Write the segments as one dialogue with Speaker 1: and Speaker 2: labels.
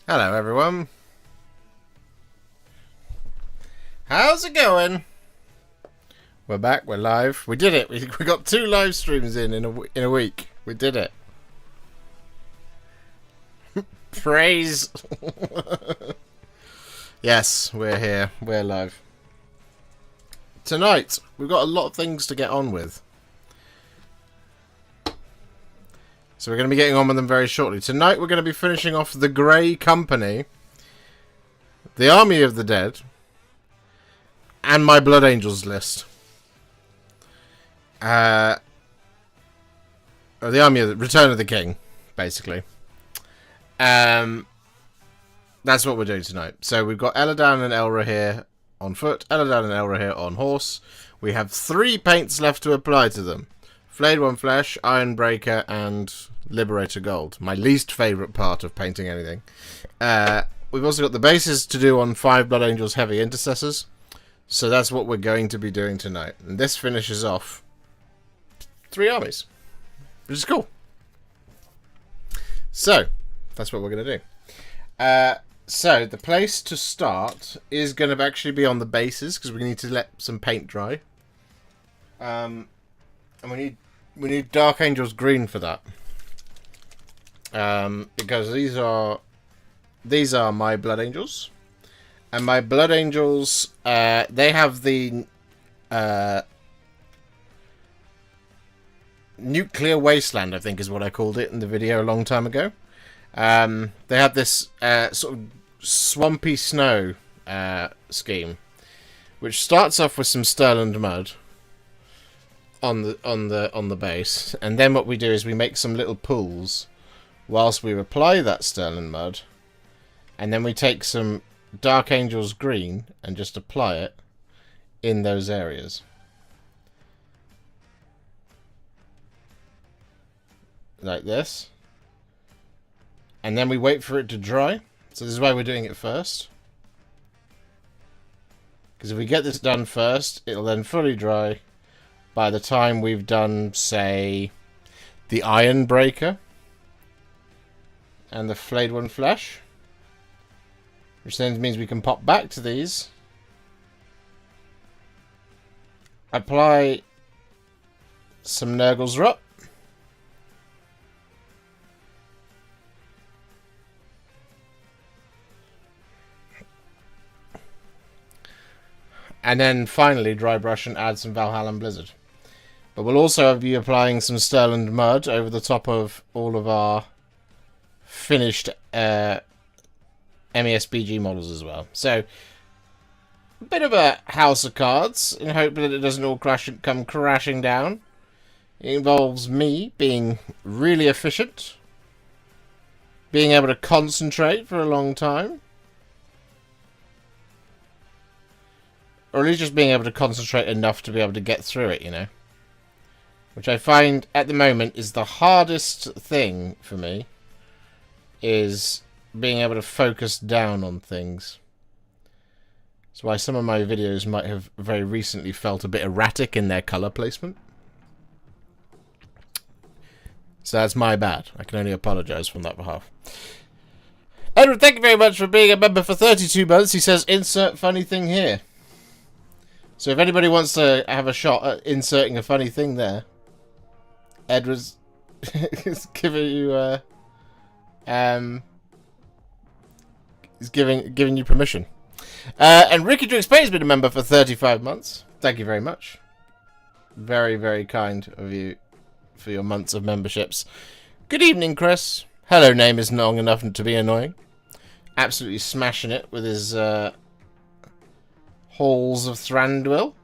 Speaker 1: Hello everyone. How's it going? We're back, we're live. We did it. We got 2 live streams in a week. We did it. Praise. Yes, we're here. We're live. Tonight, we've got a lot of things to get on with. So we're going to be getting on with them very shortly. Tonight we're going to be finishing off the Grey Company, the Army of the Dead, and my Blood Angels list. Or the Army of the Return of the King, basically. That's what we're doing tonight. So we've got Elldan and Elrohir on foot, Elldan and Elrohir on horse. We have 3 paints left to apply to them. Flayed One Flesh, Ironbreaker, and Liberator Gold. My least favourite part of painting anything. We've also got the bases to do on 5 Blood Angels Heavy Intercessors. So that's what we're going to be doing tonight. And this finishes off 3 armies, which is cool. So, that's what we're going to do. So, the place to start is going to actually be on the bases, because we need to let some paint dry. And we need Dark Angels Green for that. Because these are my Blood Angels. And my Blood Angels, they have the Nuclear Wasteland, I think is what I called it in the video a long time ago. They have this sort of swampy snow scheme, which starts off with some Stirland mud on the base, and then what we do is we make some little pools whilst we apply that Stirland mud, and then we take some Dark Angels Green and just apply it in those areas. Like this. And then we wait for it to dry. So this is why we're doing it first. Because if we get this done first, it'll then fully dry by the time we've done, say, the Ironbreaker and the Flayed One Flesh. Which then means we can pop back to these. Apply some Nurgle's Rot. And then finally dry brush and add some Valhalla Blizzard. But we'll also be applying some Stirland Mud over the top of all of our finished MESBG models as well. So, a bit of a house of cards in hope that it doesn't all come crashing down. It involves me being really efficient, being able to concentrate for a long time, or at least just being able to concentrate enough to be able to get through it, you know. Which I find at the moment is the hardest thing for me, is being able to focus down on things. That's why some of my videos might have very recently felt a bit erratic in their colour placement. So that's my bad. I can only apologise from that behalf. Edward, thank you very much for being a member for 32 months. He says, insert funny thing here. So if anybody wants to have a shot at inserting a funny thing there, Edward's is giving you is giving you permission. And Ricky Drinks Pay has been a member for 35 months. Thank you very much. Very, very kind of you for your months of memberships. Good evening, Chris. Hello name is long enough to be annoying. Absolutely smashing it with his Halls of Thranduil.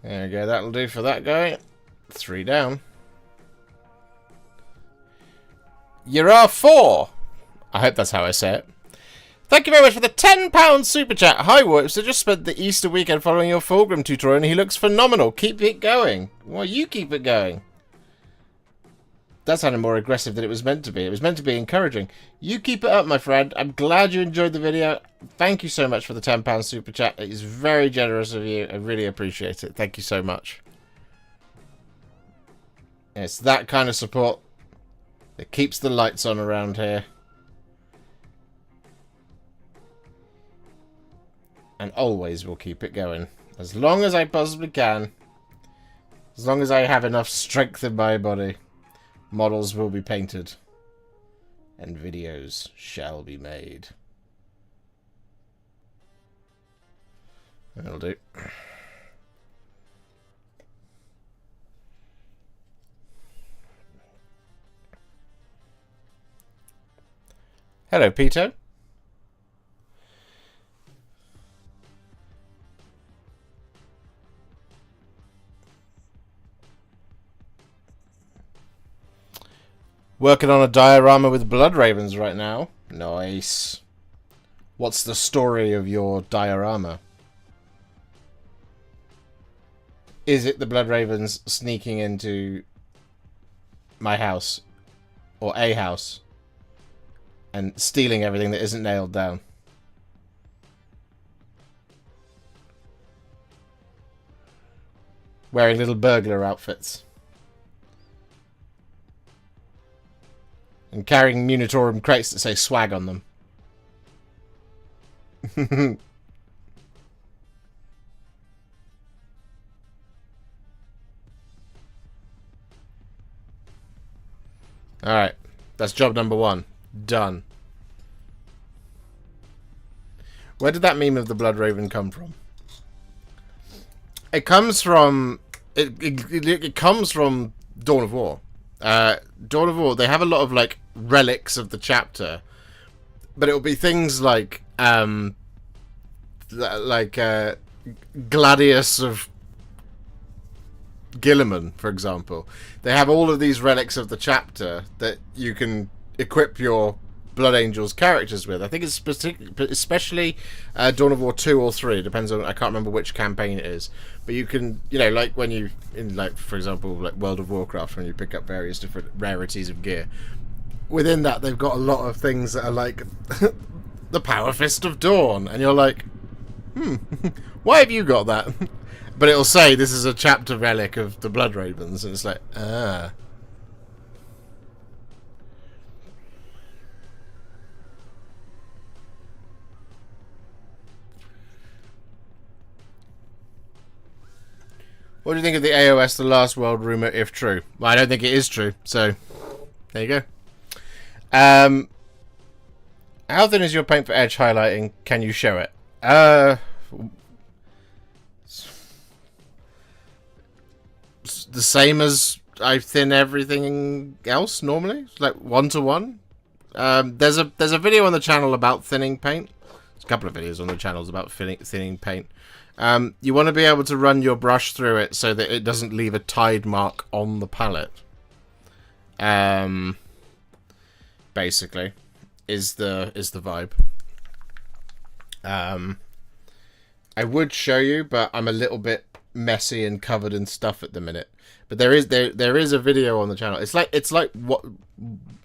Speaker 1: There we go, that'll do for that guy. 3 down. You're our 4. I hope that's how I say it. Thank you very much for the £10 super chat. Hi, Warhipster. Just spent the Easter weekend following your Fulgrim tutorial and he looks phenomenal. Keep it going. Well, you keep it going. That sounded more aggressive than it was meant to be. It was meant to be encouraging. You keep it up, my friend. I'm glad you enjoyed the video. Thank you so much for the £10 super chat. It is very generous of you. I really appreciate it. Thank you so much. It's that kind of support that keeps the lights on around here. And always will keep it going. As long as I possibly can. As long as I have enough strength in my body. Models will be painted. And videos shall be made. That'll do. Hello, Peter. Working on a diorama with blood ravens right now. Nice. What's the story of your diorama? Is it the blood ravens sneaking into my house? Or a house? And stealing everything that isn't nailed down? Wearing little burglar outfits. And carrying Munitorum crates that say swag on them. Alright. That's job number 1. Done. Where did that meme of the Blood Raven come from? It comes from... It comes from Dawn of War. Dawn of War, they have a lot of, like, relics of the chapter. But it'll be things like, Gladius of Gilliman, for example. They have all of these relics of the chapter that you can equip your Blood Angels characters with. I think it's especially Dawn of War 2 or 3. It depends on, I can't remember which campaign it is. But you can, you know, like when you, in like, for example, like World of Warcraft, when you pick up various different rarities of gear. Within that, they've got a lot of things that are like the Power Fist of Dawn. And you're like, why have you got that? But it'll say this is a chapter relic of the Blood Ravens. And it's like, ah. What do you think of the AOS The Last World rumour, if true? Well, I don't think it is true, so there you go. How thin is your paint for edge highlighting? Can you show it? The same as I thin everything else normally, it's like 1-to-1. There's a video on the channel about thinning paint. There's a couple of videos on the channels about thinning paint. You want to be able to run your brush through it so that it doesn't leave a tide mark on the palette. Basically, is the vibe. I would show you, but I'm a little bit messy and covered in stuff at the minute. But there is a video on the channel. It's like what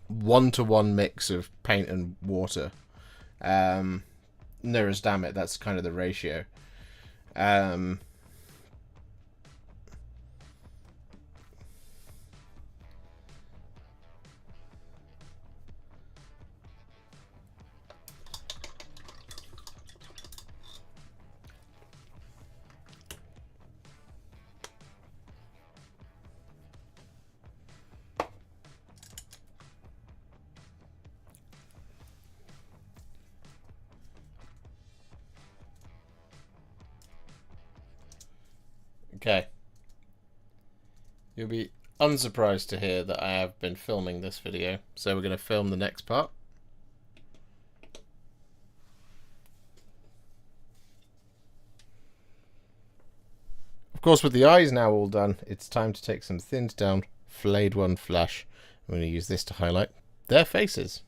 Speaker 1: 1-to-1 mix of paint and water. Nearest damn it, that's kind of the ratio. Okay. You'll be unsurprised to hear that I have been filming this video, so we're going to film the next part. Of course, with the eyes now all done, it's time to take some thinned down flayed one flash. I'm going to use this to highlight their faces.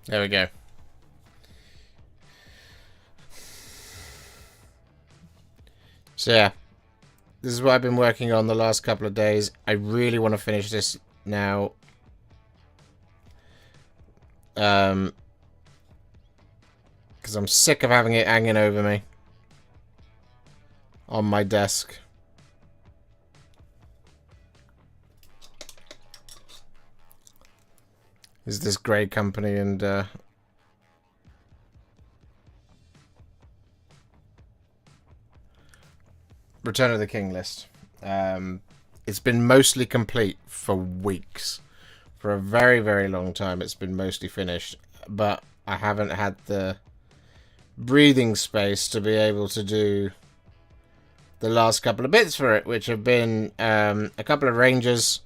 Speaker 1: There we go. So yeah, this is what I've been working on the last couple of days. I really want to finish this now. Because I'm sick of having it hanging over me on my desk. Is this Grey Company and Return of the King list. It's been mostly complete for weeks. For a very, very long time it's been mostly finished. But I haven't had the breathing space to be able to do the last couple of bits for it, which have been a couple of Rangers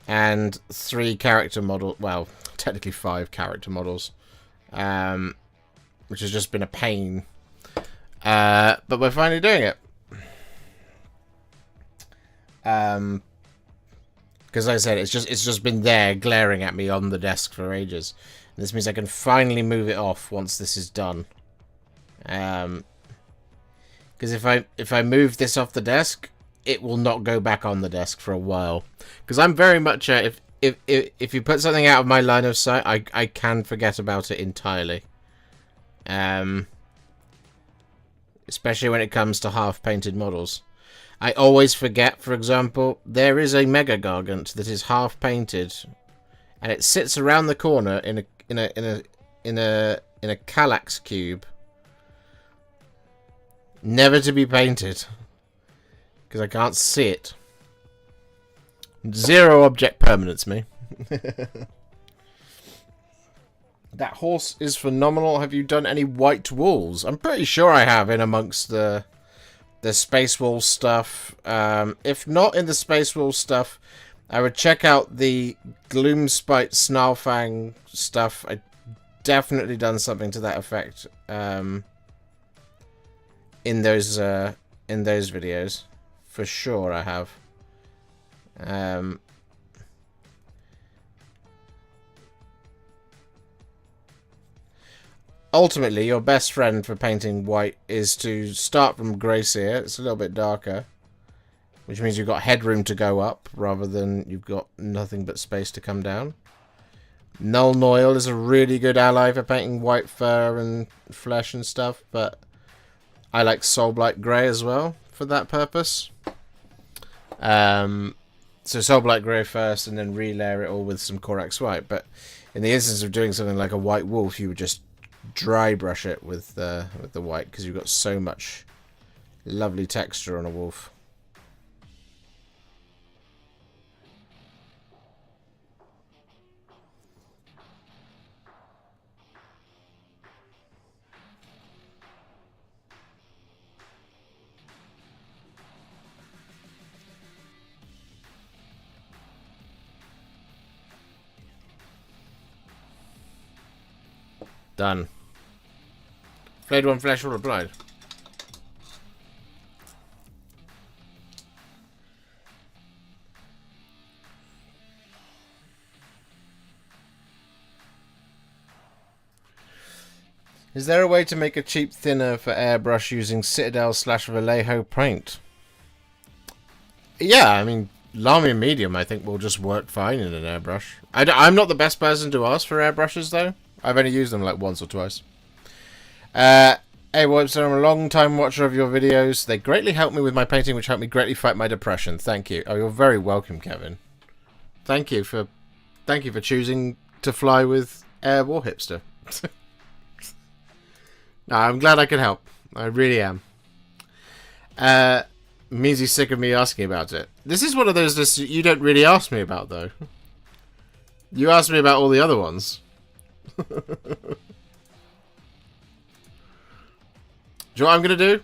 Speaker 1: and 3 character models. Well, technically 5 character models. Which has just been a pain. But we're finally doing it. Because like I said, it's just been there glaring at me on the desk for ages. And this means I can finally move it off once this is done. Because if I move this off the desk, it will not go back on the desk for a while. Because I'm very much if you put something out of my line of sight, I can forget about it entirely. Especially when it comes to half-painted models. I always forget, for example, there is a Mega Gargant that is half painted, and it sits around the corner in a Kallax cube, never to be painted, because I can't see it. 0 object permanence, me. That horse is phenomenal. Have you done any white walls? I'm pretty sure I have, in amongst the Space Wall stuff. If not in the Space Wall stuff, I would check out the Gloomspite Snarlfang stuff. I definitely done something to that effect in those videos, for sure. I have. Ultimately, your best friend for painting white is to start from Greyseer. It's a little bit darker, which means you've got headroom to go up rather than you've got nothing but space to come down. Null Noil is a really good ally for painting white fur and flesh and stuff, but I like Soulblight Grey as well for that purpose. So Soulblight Grey first, and then relayer it all with some Corax White. But in the instance of doing something like a White Wolf, you would just dry brush it with the white, because you've got so much lovely texture on a wolf. Done. Flayed one flesh all applied. Is there a way to make a cheap thinner for airbrush using Citadel / Vallejo paint? Yeah, I mean, Lamy Medium I think will just work fine in an airbrush. I'm not the best person to ask for airbrushes though. I've only used them like once or twice. Hey Warhipster, I'm a long time watcher of your videos. They greatly help me with my painting, which helped me greatly fight my depression. Thank you. Oh, you're very welcome, Kevin. Thank you for choosing to fly with Air Warhipster. No, I'm glad I could help. I really am. Means sick of me asking about it. This is one of those lists you don't really ask me about, though. You asked me about all the other ones. Do you know what I'm going to do?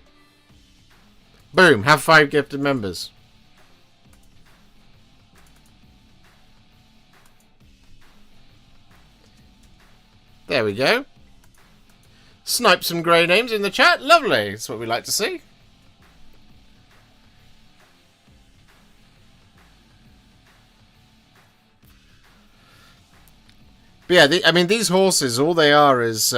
Speaker 1: Boom, have 5 gifted members. There we go. Snipe some grey names in the chat. Lovely. That's what we like to see. But yeah, I mean, these horses, all they are is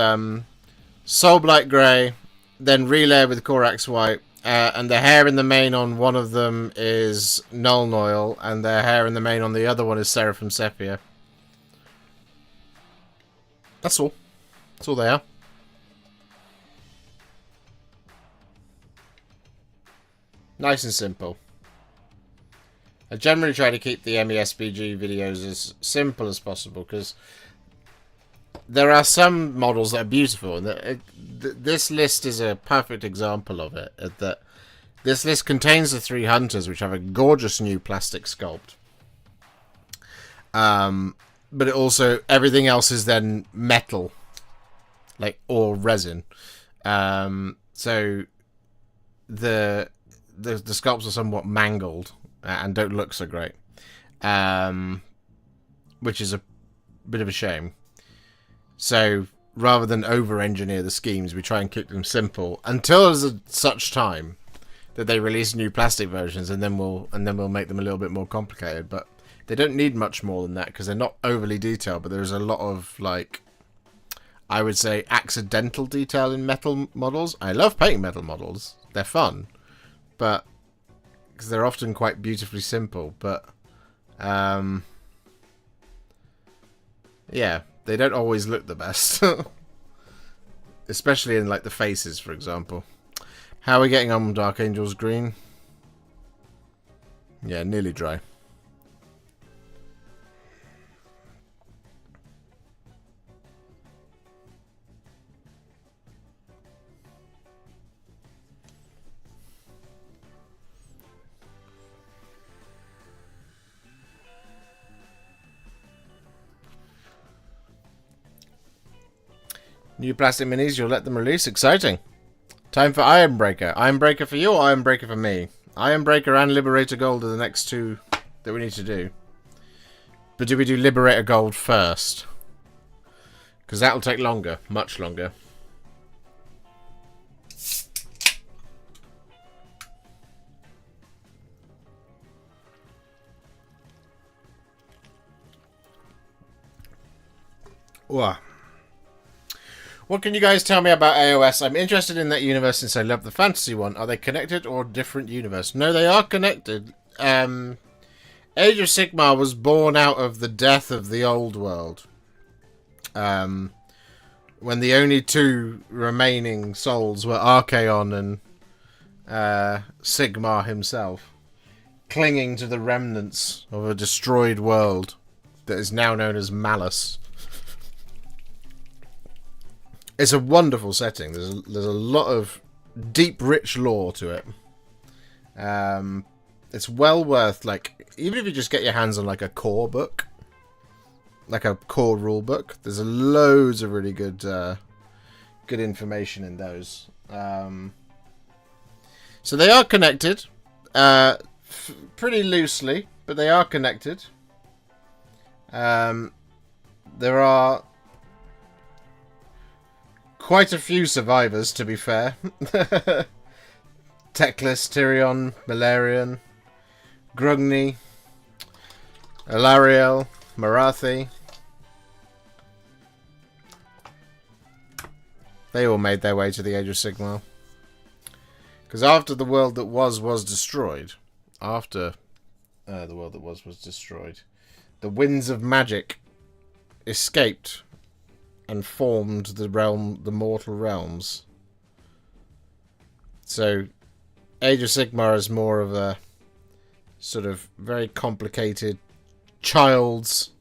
Speaker 1: Soul Blight Grey, then Relay with Corax White, and the hair in the mane on one of them is Null Noil, and the hair in the mane on the other one is Seraphim Sepia. That's all. That's all they are. Nice and simple. I generally try to keep the MESBG videos as simple as possible, because there are some models that are beautiful, and this list is a perfect example of it. That this list contains the 3 hunters, which have a gorgeous new plastic sculpt. But it also, everything else is then metal, like, or resin. So the sculpts are somewhat mangled and don't look so great, which is a bit of a shame. So rather than over-engineer the schemes, we try and keep them simple until there's such time that they release new plastic versions, and then we'll make them a little bit more complicated. But they don't need much more than that, because they're not overly detailed. But there's a lot of, like, I would say, accidental detail in metal models. I love painting metal models; they're fun, but because they're often quite beautifully simple. But yeah, they don't always look the best, especially in, like, the faces, for example. How are we getting on, Dark Angels Green? Yeah, nearly dry. New plastic minis, you'll let them release? Exciting. Time for Ironbreaker. Ironbreaker for you or Ironbreaker for me? Ironbreaker and Liberator Gold are the next 2 that we need to do. But do we do Liberator Gold first? Because that'll take longer. Much longer. Wow. What can you guys tell me about AOS? I'm interested in that universe since I love the fantasy one. Are they connected or different universe? No, they are connected. Age of Sigmar was born out of the death of the old world. When the only 2 remaining souls were Archaon and Sigmar himself, clinging to the remnants of a destroyed world that is now known as Malice. It's a wonderful setting. There's a lot of deep, rich lore to it. It's well worth, like, even if you just get your hands on, like, a core book, like a core rule book. There's loads of really good, good information in those. So they are connected, pretty loosely, but they are connected. There are quite a few survivors, to be fair. Teclis, Tyrion, Balerion, Grugni, Elariel, Marathi. They all made their way to the Age of Sigmar. Because after the world that was destroyed, the winds of magic escaped and formed the mortal realms. So Age of Sigmar is more of a sort of very complicated child's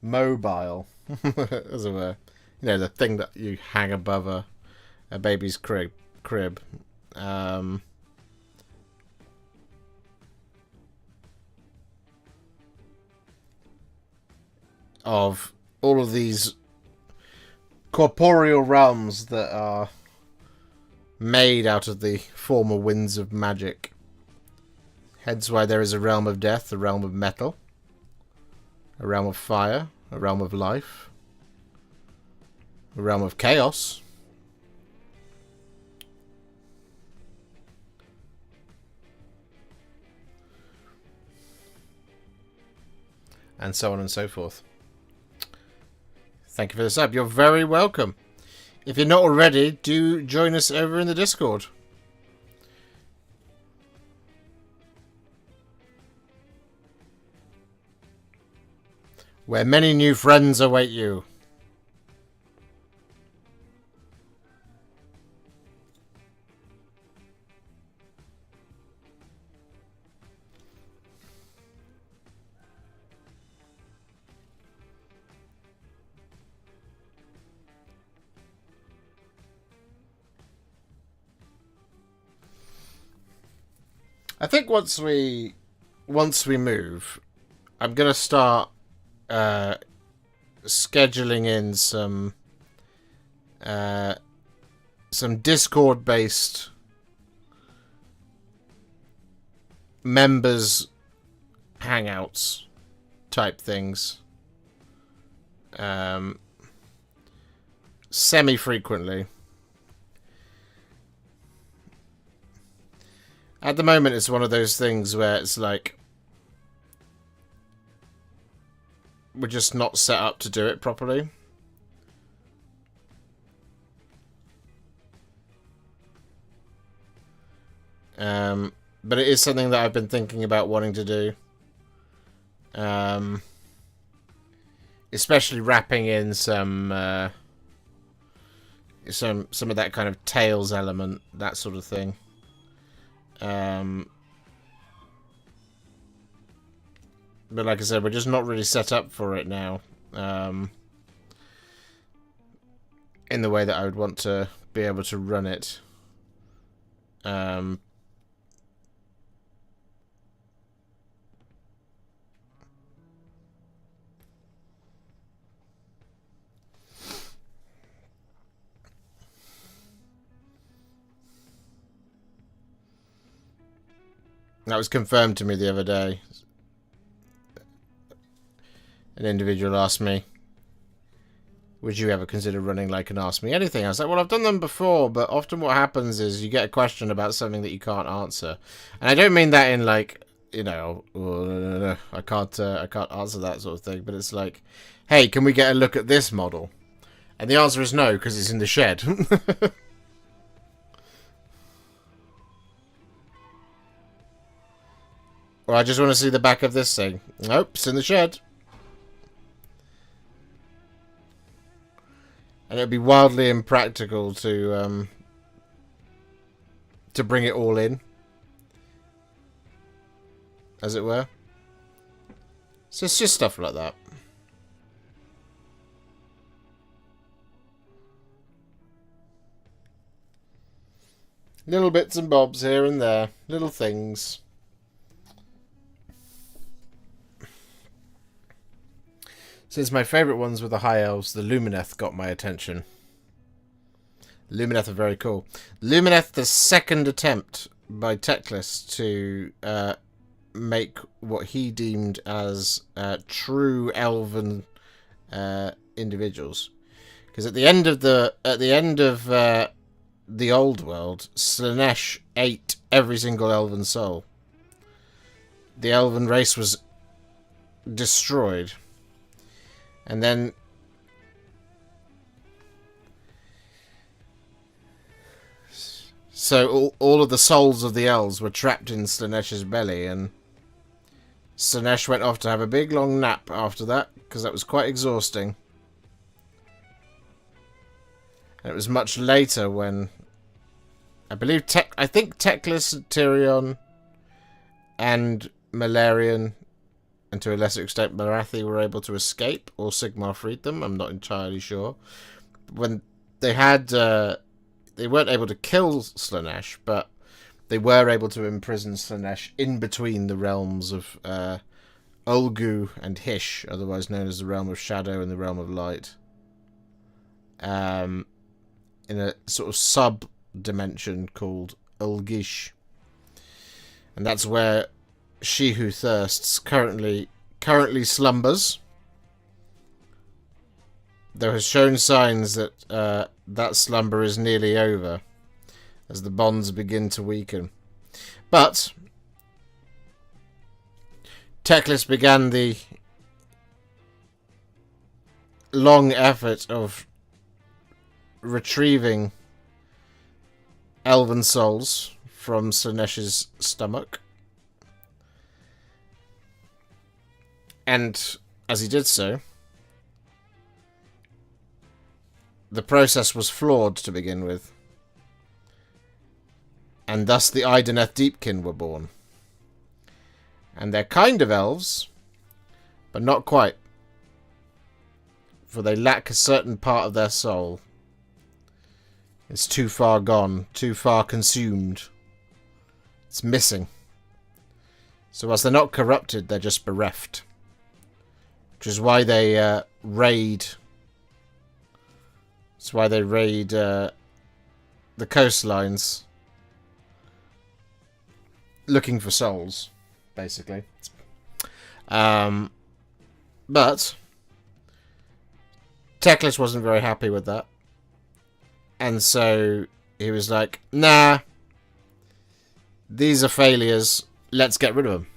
Speaker 1: mobile, as it were. You know, the thing that you hang above a baby's crib. Of all of these corporeal realms that are made out of the former winds of magic. Hence why there is a realm of death, a realm of metal, a realm of fire, a realm of life, a realm of chaos, and so on and so forth. Thank you for the sub. You're very welcome. If you're not already, do join us over in the Discord. Where many new friends await you. I think once we move, I'm gonna start scheduling in some Discord based members hangouts type things semi frequently. At the moment, it's one of those things where it's like we're just not set up to do it properly. But it is something that I've been thinking about wanting to do. Especially wrapping in some of that kind of Tales element, that sort of thing. But like I said, we're just not really set up for it now. In the way that I would want to be able to run it. That was confirmed to me the other day. An individual asked me, would you ever consider running like an Ask Me Anything? I was like, well, I've done them before, but often what happens is you get a question about something that you can't answer. And I don't mean that in like, you know, oh, I can't answer that sort of thing, but it's like, hey, can we get a look at this model? And the answer is no, because it's in the shed. Or I just want to see the back of this thing. Nope, it's in the shed. And it would be wildly impractical to bring it all in, as it were. So it's just stuff like that. Little bits and bobs here and there. Little things. Since my favourite ones were the High Elves, the Lumineth got my attention. Lumineth are very cool. Lumineth, the second attempt by Teclis to make what he deemed as true elven individuals. Because at the end of the old world, Slaanesh ate every single elven soul. The elven race was destroyed. And then so all of the souls of the elves were trapped in Slaanesh's belly, and Slaanesh went off to have a big long nap after that, because that was quite exhausting. And it was much later when I think Teclis, Tyrion, and Malarian, and to a lesser extent Marathi, were able to escape, or Sigmar freed them. I'm not entirely sure. When they had, they weren't able to kill Slaanesh, but they were able to imprison Slaanesh in between the realms of Ulgu and Hish, otherwise known as the Realm of Shadow and the Realm of Light. In a sort of sub-dimension called Ulgish. And that's where She Who Thirsts currently slumbers. Though has shown signs that that slumber is nearly over, as the bonds begin to weaken. But Teclis began the long effort of retrieving elven souls from Slaaneish's stomach. And as he did so, the process was flawed to begin with. And thus the Idoneth Deepkin were born. And they're kind of elves, but not quite. For they lack a certain part of their soul. It's too far gone, too far consumed. It's missing. So whilst they're not corrupted, they're just bereft. Which is why they raid... That's why they raid the coastlines. Looking for souls, basically. But Teclis wasn't very happy with that. And so he was like, nah, these are failures, let's get rid of them.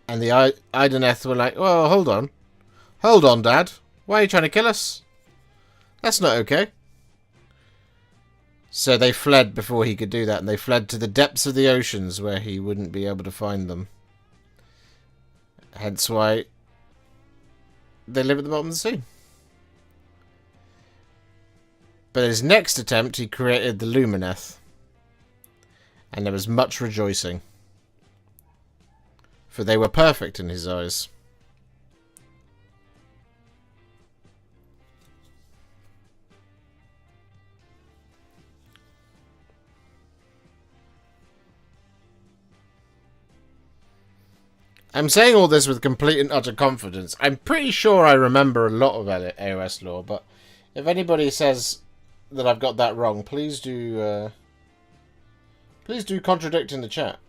Speaker 1: And the Idoneth were like, well, hold on. Hold on, Dad. Why are you trying to kill us? That's not okay. So they fled before he could do that, and they fled to the depths of the oceans where he wouldn't be able to find them. Hence why they live at the bottom of the sea. But his next attempt, he created the Lumineth. And there was much rejoicing. For they were perfect in his eyes. I'm saying all this with complete and utter confidence. I'm pretty sure I remember a lot of AOS lore, but if anybody says that I've got that wrong, please do contradict in the chat.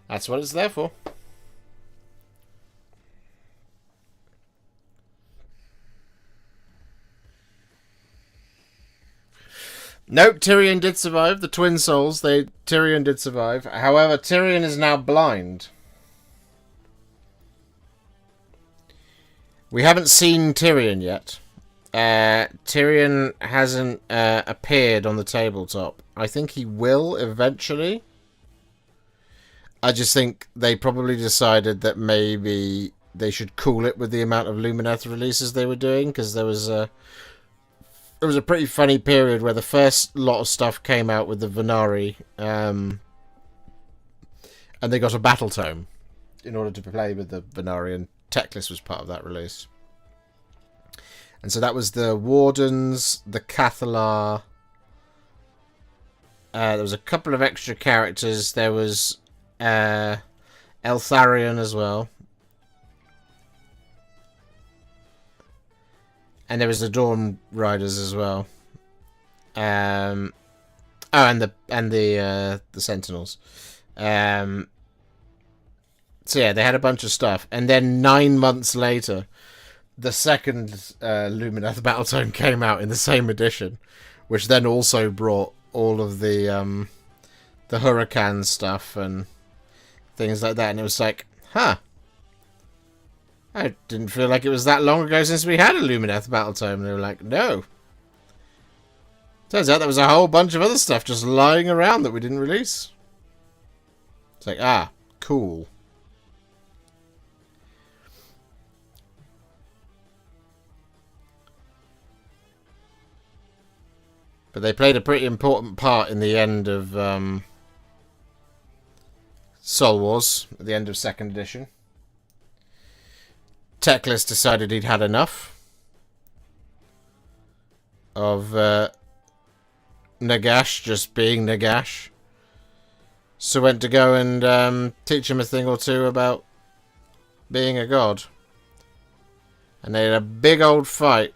Speaker 1: That's what it's there for. Nope, Tyrion did survive. The twin souls, Tyrion did survive. However, Tyrion is now blind. We haven't seen Tyrion yet. Tyrion hasn't appeared on the tabletop. I think he will eventually. I just think they probably decided that maybe they should cool it with the amount of Lumineth releases they were doing, because there was a pretty funny period where the first lot of stuff came out with the Venari, and they got a battle tome in order to play with the Venari, and Teclis was part of that release. And so that was the Wardens, the Cathalar. There was a couple of extra characters. There was Eltharion as well. And there was the Dawn Riders as well. And the Sentinels. So yeah, they had a bunch of stuff. And then 9 months later, the second Lumineth Battletome came out in the same edition, which then also brought all of the Huracan stuff and things like that. And it was like, huh. I didn't feel like it was that long ago since we had a Lumineth Battletome. And they were like, no. Turns out there was a whole bunch of other stuff just lying around that we didn't release. It's like, ah, cool. But they played a pretty important part in the end of Soul Wars, at the end of 2nd edition. Teclis decided he'd had enough of Nagash just being Nagash. So went to go and teach him a thing or two about being a god. And they had a big old fight.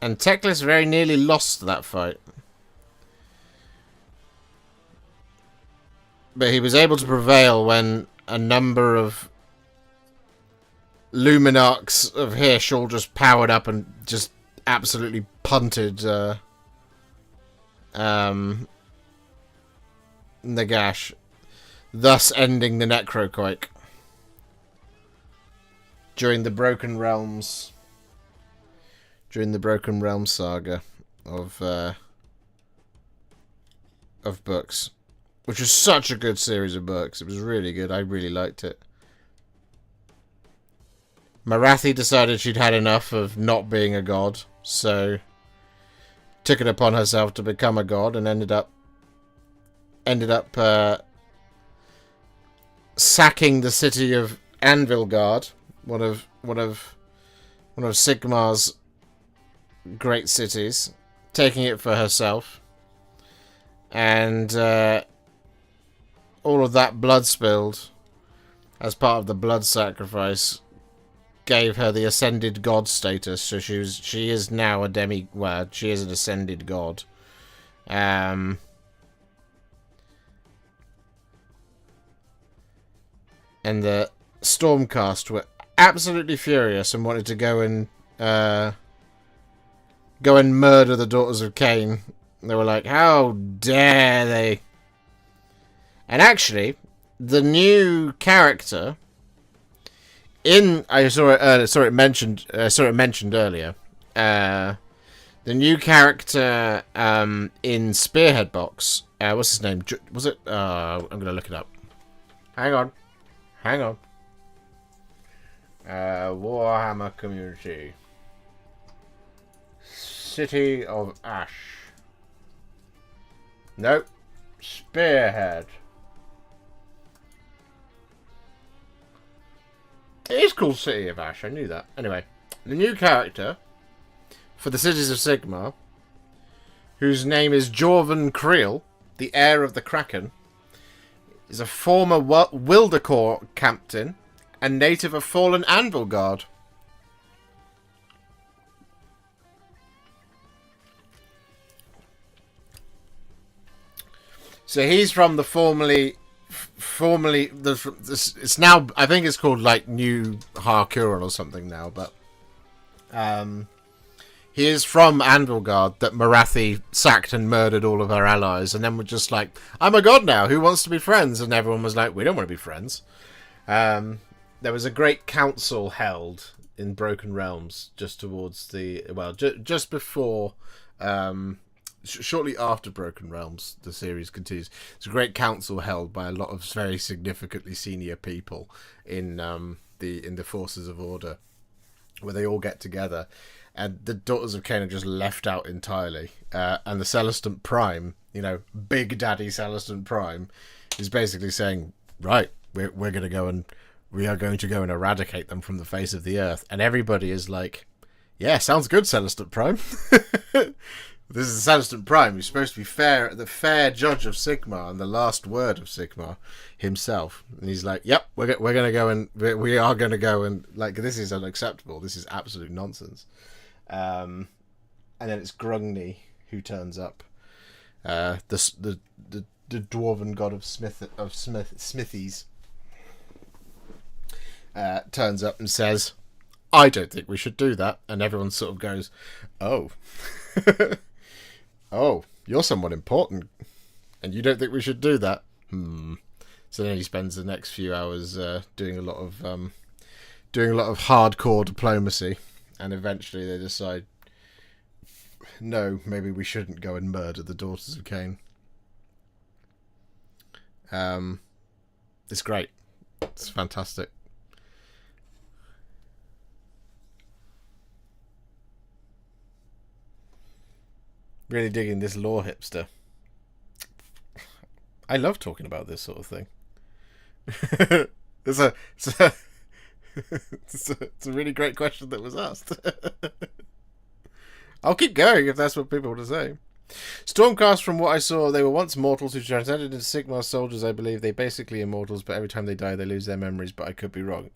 Speaker 1: And Teclis very nearly lost that fight. But he was able to prevail when a number of Luminarchs of Hirsch all just powered up and just absolutely punted Nagash. thus ending the Necroquake during the Broken Realms saga of books, which was such a good series of books. It was really good. I really liked it. Marathi decided she'd had enough of not being a god, so took it upon herself to become a god, and ended up sacking the city of Anvilgard, one of Sigmar's great cities, taking it for herself, and all of that blood spilled as part of the blood sacrifice gave her the ascended god status. So she is now a she is an ascended god. And the Stormcast were absolutely furious and wanted to go and murder the Daughters of Cain. They were like, how dare they? And actually, the new character I saw it mentioned earlier. The new character in Spearhead Box. What's his name? Was it? I'm gonna look it up. Hang on. Warhammer Community. City of Ash. Nope. Spearhead. It is called City of Ash, I knew that. Anyway, the new character for the Cities of Sigmar, whose name is Jorvan Creel, the heir of the Kraken, is a former Wildercorps captain and native of fallen Anvilgard. So he's from the formerly it's now, I think it's called like New Harkural or something now, but he is from Anvilgard that Marathi sacked and murdered all of her allies, and then were just like, I'm a god now, who wants to be friends? And everyone was like, we don't want to be friends. There was a great council held in Broken Realms just towards just before shortly after Broken Realms, the series continues. It's a great council held by a lot of very significantly senior people in the forces of order, where they all get together, and the Daughters of Cain are just left out entirely. And the Celestant Prime, Big Daddy Celestant Prime, is basically saying, right, we are going to go and eradicate them from the face of the earth. And everybody is like, yeah, sounds good, Celestant Prime. This is Celestant Prime, who's supposed to be the fair judge of Sigmar and the last word of Sigmar himself. And he's like, yep, we are going to go and like, this is unacceptable. This is absolute nonsense. And then it's Grungni who turns up. The dwarven god of smithies turns up and says, I don't think we should do that. And everyone sort of goes, oh. Oh, you're someone important, and you don't think we should do that? So then he spends the next few hours doing a lot of hardcore diplomacy, and eventually they decide, no, maybe we shouldn't go and murder the Daughters of Cain. It's great. It's fantastic. Really digging this lore hipster. I love talking about this sort of thing. It's a really great question that was asked. I'll keep going if that's what people want to say. Stormcast, from what I saw, they were once mortals who transcended into Sigmar soldiers, I believe. They basically immortals, but every time they die, they lose their memories, but I could be wrong.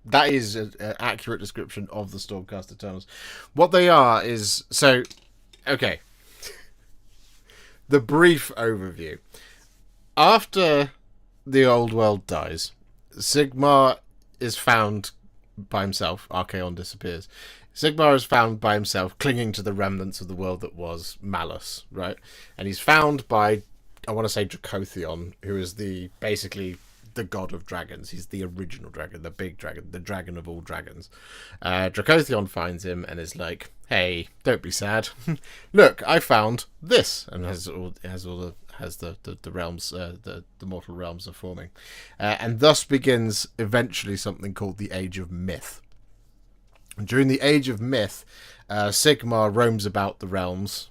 Speaker 1: That is an accurate description of the Stormcast Eternals. What they are is... Okay. The brief overview. After the old world dies, Sigmar is found by himself. Archaon disappears. Sigmar is found by himself, clinging to the remnants of the world that was Malus, right? And he's found by I want to say Dracothion, who is basically the god of dragons. He's the original dragon, the big dragon, the dragon of all dragons. Dracothion finds him and is like, "Hey, don't be sad. Look, I found this," and has the realms, the mortal realms are forming, and thus begins eventually something called the Age of Myth. And during the Age of Myth, Sigmar roams about the realms,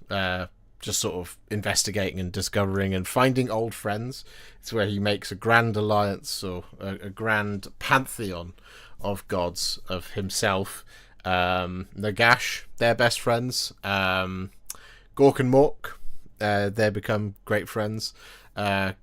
Speaker 1: just sort of investigating and discovering and finding old friends. It's where he makes a grand alliance, or a grand pantheon of gods of himself. Nagash, they're best friends. Gork and Mork, they become great friends. Grungni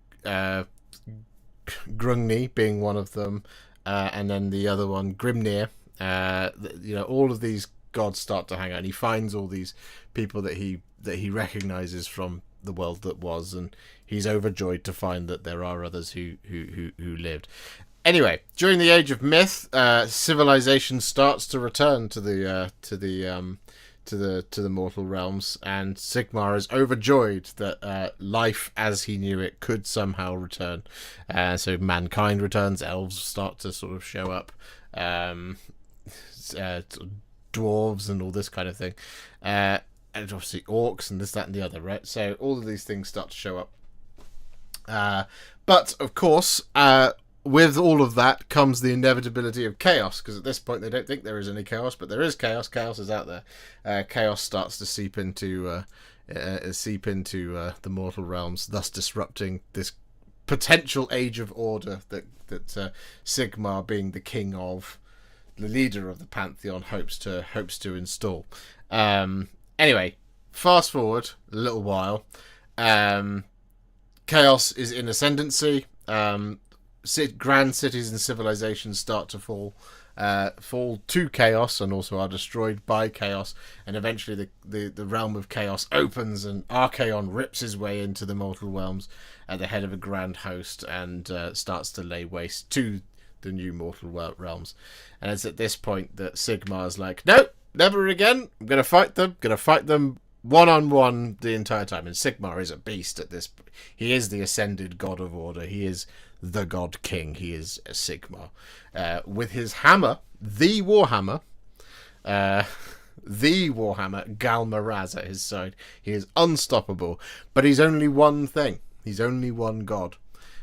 Speaker 1: being one of them, and then the other one, Grimnir. All of these gods start to hang out, and he finds all these people that he recognizes from the world that was, and he's overjoyed to find that there are others who lived. Anyway, during the Age of Myth, civilization starts to return to the mortal realms, and Sigmar is overjoyed that life as he knew it could somehow return. So mankind returns, elves start to sort of show up, dwarves and all this kind of thing, and obviously orcs and this, that, and the other, right? So all of these things start to show up. But of course, with all of that comes the inevitability of chaos, because at this point they don't think there is any chaos, but there is chaos. Chaos is out there. Chaos starts to seep into the mortal realms, thus disrupting this potential age of order that Sigmar, being the king of, the leader of the pantheon, hopes to install. Anyway, fast forward a little while. Chaos is in ascendancy. Grand cities and civilizations start to fall to chaos, and also are destroyed by chaos. And eventually, the realm of chaos opens, and Archaon rips his way into the mortal realms at the head of a grand host, and starts to lay waste to the new mortal realms. And it's at this point that Sigmar's like, "No, never again. I'm gonna fight them one-on-one the entire time." And Sigmar is a beast at this. He is the ascended god of order. He is the god king. He is a Sigmar, with his hammer, the Warhammer, Galmaraz at his side. He is unstoppable, but he's only one thing. He's only one god.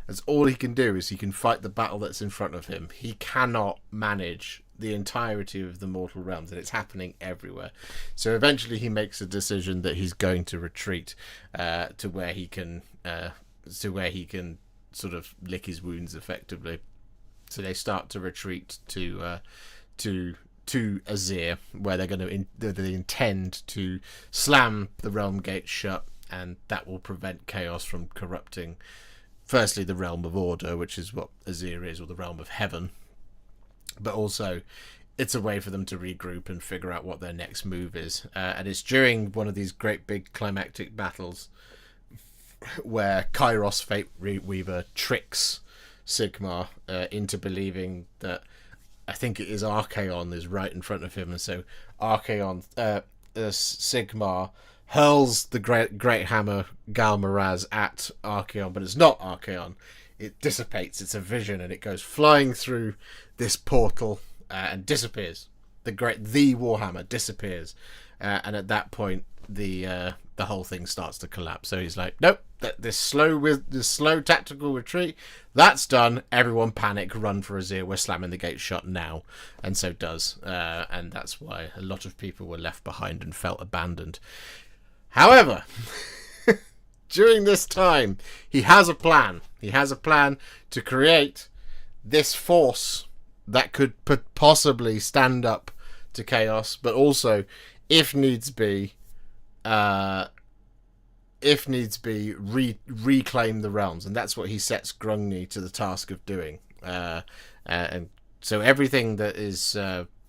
Speaker 1: That's all he can do, is he can fight the battle that's in front of him. He cannot manage the entirety of the mortal realms, and it's happening everywhere. So eventually he makes a decision that he's going to retreat to where he can sort of lick his wounds effectively. So they start to retreat to Azir, where they intend to slam the realm gate shut, and that will prevent chaos from corrupting, firstly, the realm of order, which is what Azir is, or the realm of heaven. But also, it's a way for them to regroup and figure out what their next move is. And it's during one of these great big climactic battles where Kairos Fate Weaver tricks Sigmar into believing that, I think it is Archaon is right in front of him, and so Sigmar hurls the great hammer Galmaraz at Archaon, but it's not Archaon. It dissipates. It's a vision, and it goes flying through this portal and disappears. The Warhammer disappears, and at that point, the whole thing starts to collapse. So he's like, "Nope, this slow tactical retreat, that's done. Everyone panic, run for Azir. We're slamming the gate shut now," and so does. And that's why a lot of people were left behind and felt abandoned. However, during this time, he has a plan. He has a plan to create this force that could possibly stand up to chaos, but also, if needs be, reclaim the realms. And that's what he sets Grungni to the task of doing. And so everything that is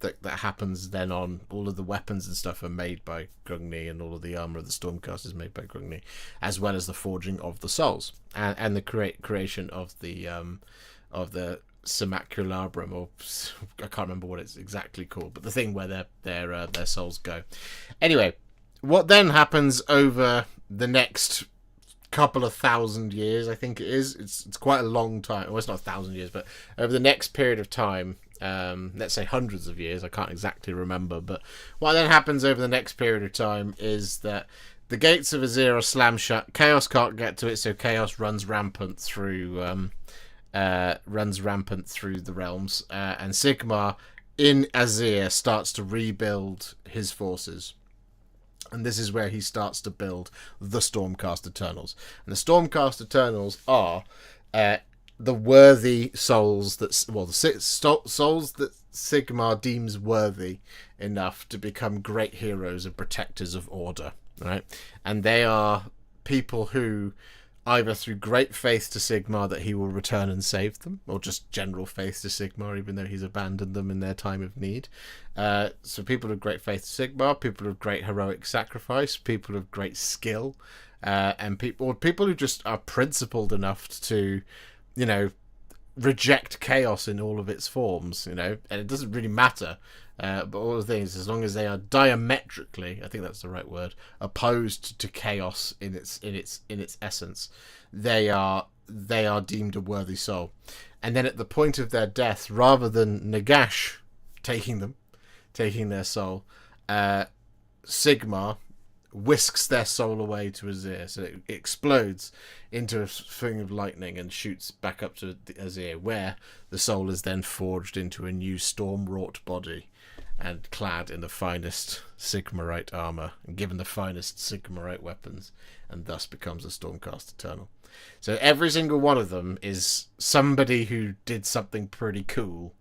Speaker 1: that happens then on, all of the weapons and stuff are made by Grungni, and all of the armor of the Stormcast is made by Grungni, as well as the forging of the souls and the creation of the Simulacrum, or I can't remember what it's exactly called, but the thing where their souls go. Anyway, what then happens over the next couple of thousand years, I think it is. It's quite a long time. Well, it's not 1,000 years, but over the next period of time, let's say hundreds of years, I can't exactly remember, but what then happens over the next period of time is that the gates of Azir are slammed shut. Chaos can't get to it, so Chaos runs rampant through the realms, and Sigmar in Azir starts to rebuild his forces. And this is where he starts to build the Stormcast Eternals. And the Stormcast Eternals are the worthy souls that, well, the souls that Sigmar deems worthy enough to become great heroes and protectors of order, right? And they are people who, either through great faith to Sigmar that he will return and save them, or just general faith to Sigmar, even though he's abandoned them in their time of need. So people of great faith to Sigmar, people of great heroic sacrifice, people of great skill, and people who just are principled enough to, you know, reject chaos in all of its forms, you know, and it doesn't really matter. But all the things, as long as they are diametrically, I think that's the right word, opposed to chaos in its essence, they are deemed a worthy soul. And then at the point of their death, rather than Nagash taking their soul, Sigmar whisks their soul away to Azir, so it explodes into a thing of lightning and shoots back up to Azir, where the soul is then forged into a new storm-wrought body and clad in the finest Sigmarite armor and given the finest Sigmarite weapons, and thus becomes a Stormcast Eternal. So every single one of them is somebody who did something pretty cool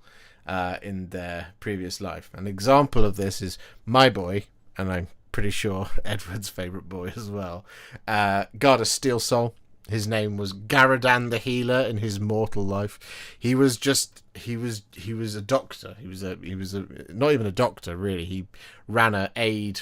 Speaker 1: in their previous life. An example of this is my boy, and I'm pretty sure Edward's favourite boy as well, Guard of Steel Soul. His name was Garadan the Healer in his mortal life. He was a doctor. He was not even a doctor really. He ran a aid,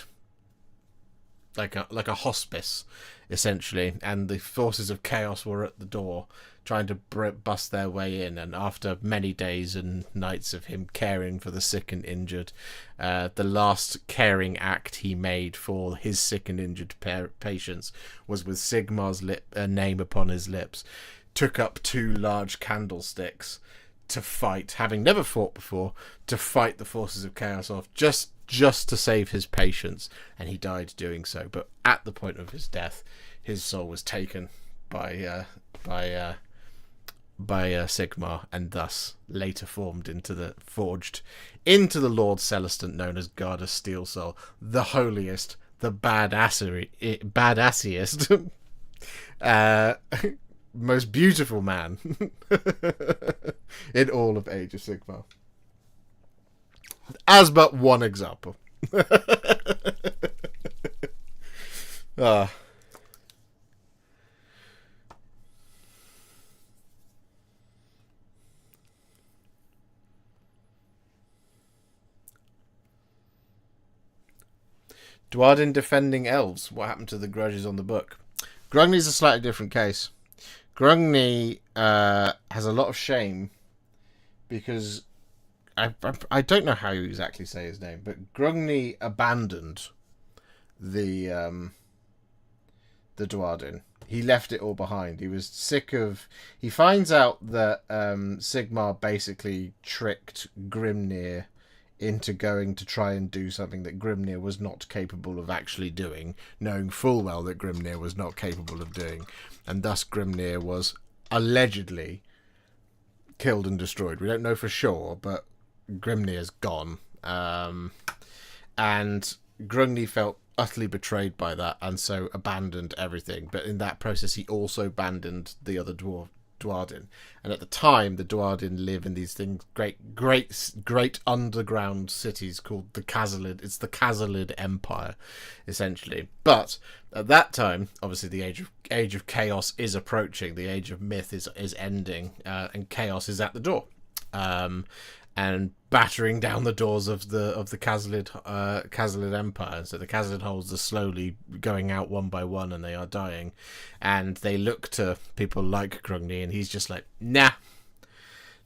Speaker 1: like a hospice, essentially, and the forces of chaos were at the door trying to bust their way in. And after many days and nights of him caring for the sick and injured, the last caring act he made for his sick and injured patients was with Sigmar's name upon his lips, took up 2 large candlesticks to fight, having never fought before, to fight the forces of chaos off, just to save his patients, and he died doing so. But at the point of his death, his soul was taken by Sigmar, and thus later forged into the Lord Celestant, known as Guard of Steel Soul, the holiest, the badassiest, most beautiful man in all of Age of Sigmar. As but one example. Duardin defending elves. What happened to the grudges on the book? Grungni's a slightly different case. Grungni has a lot of shame because I don't know how you exactly say his name, but Grungni abandoned the Duardin. He left it all behind. He was sick of... He finds out that Sigmar basically tricked Grimnir into going to try and do something that Grimnir was not capable of actually doing, knowing full well that Grimnir was not capable of doing, and thus Grimnir was allegedly killed and destroyed. We don't know for sure, but Grimnir's gone. And Grungni felt utterly betrayed by that, and so abandoned everything. But in that process, he also abandoned the other Duardin. And at the time, the Duardin live in these things, great underground cities called the Khazalid. It's the Khazalid Empire, essentially. But at that time, obviously, the age of chaos is approaching. The age of myth is ending, and chaos is at the door. And battering down the doors of the Khazalid Empire. So the Khazalid holds are slowly going out one by one, and they are dying. And they look to people like Grungni, and he's just like, nah,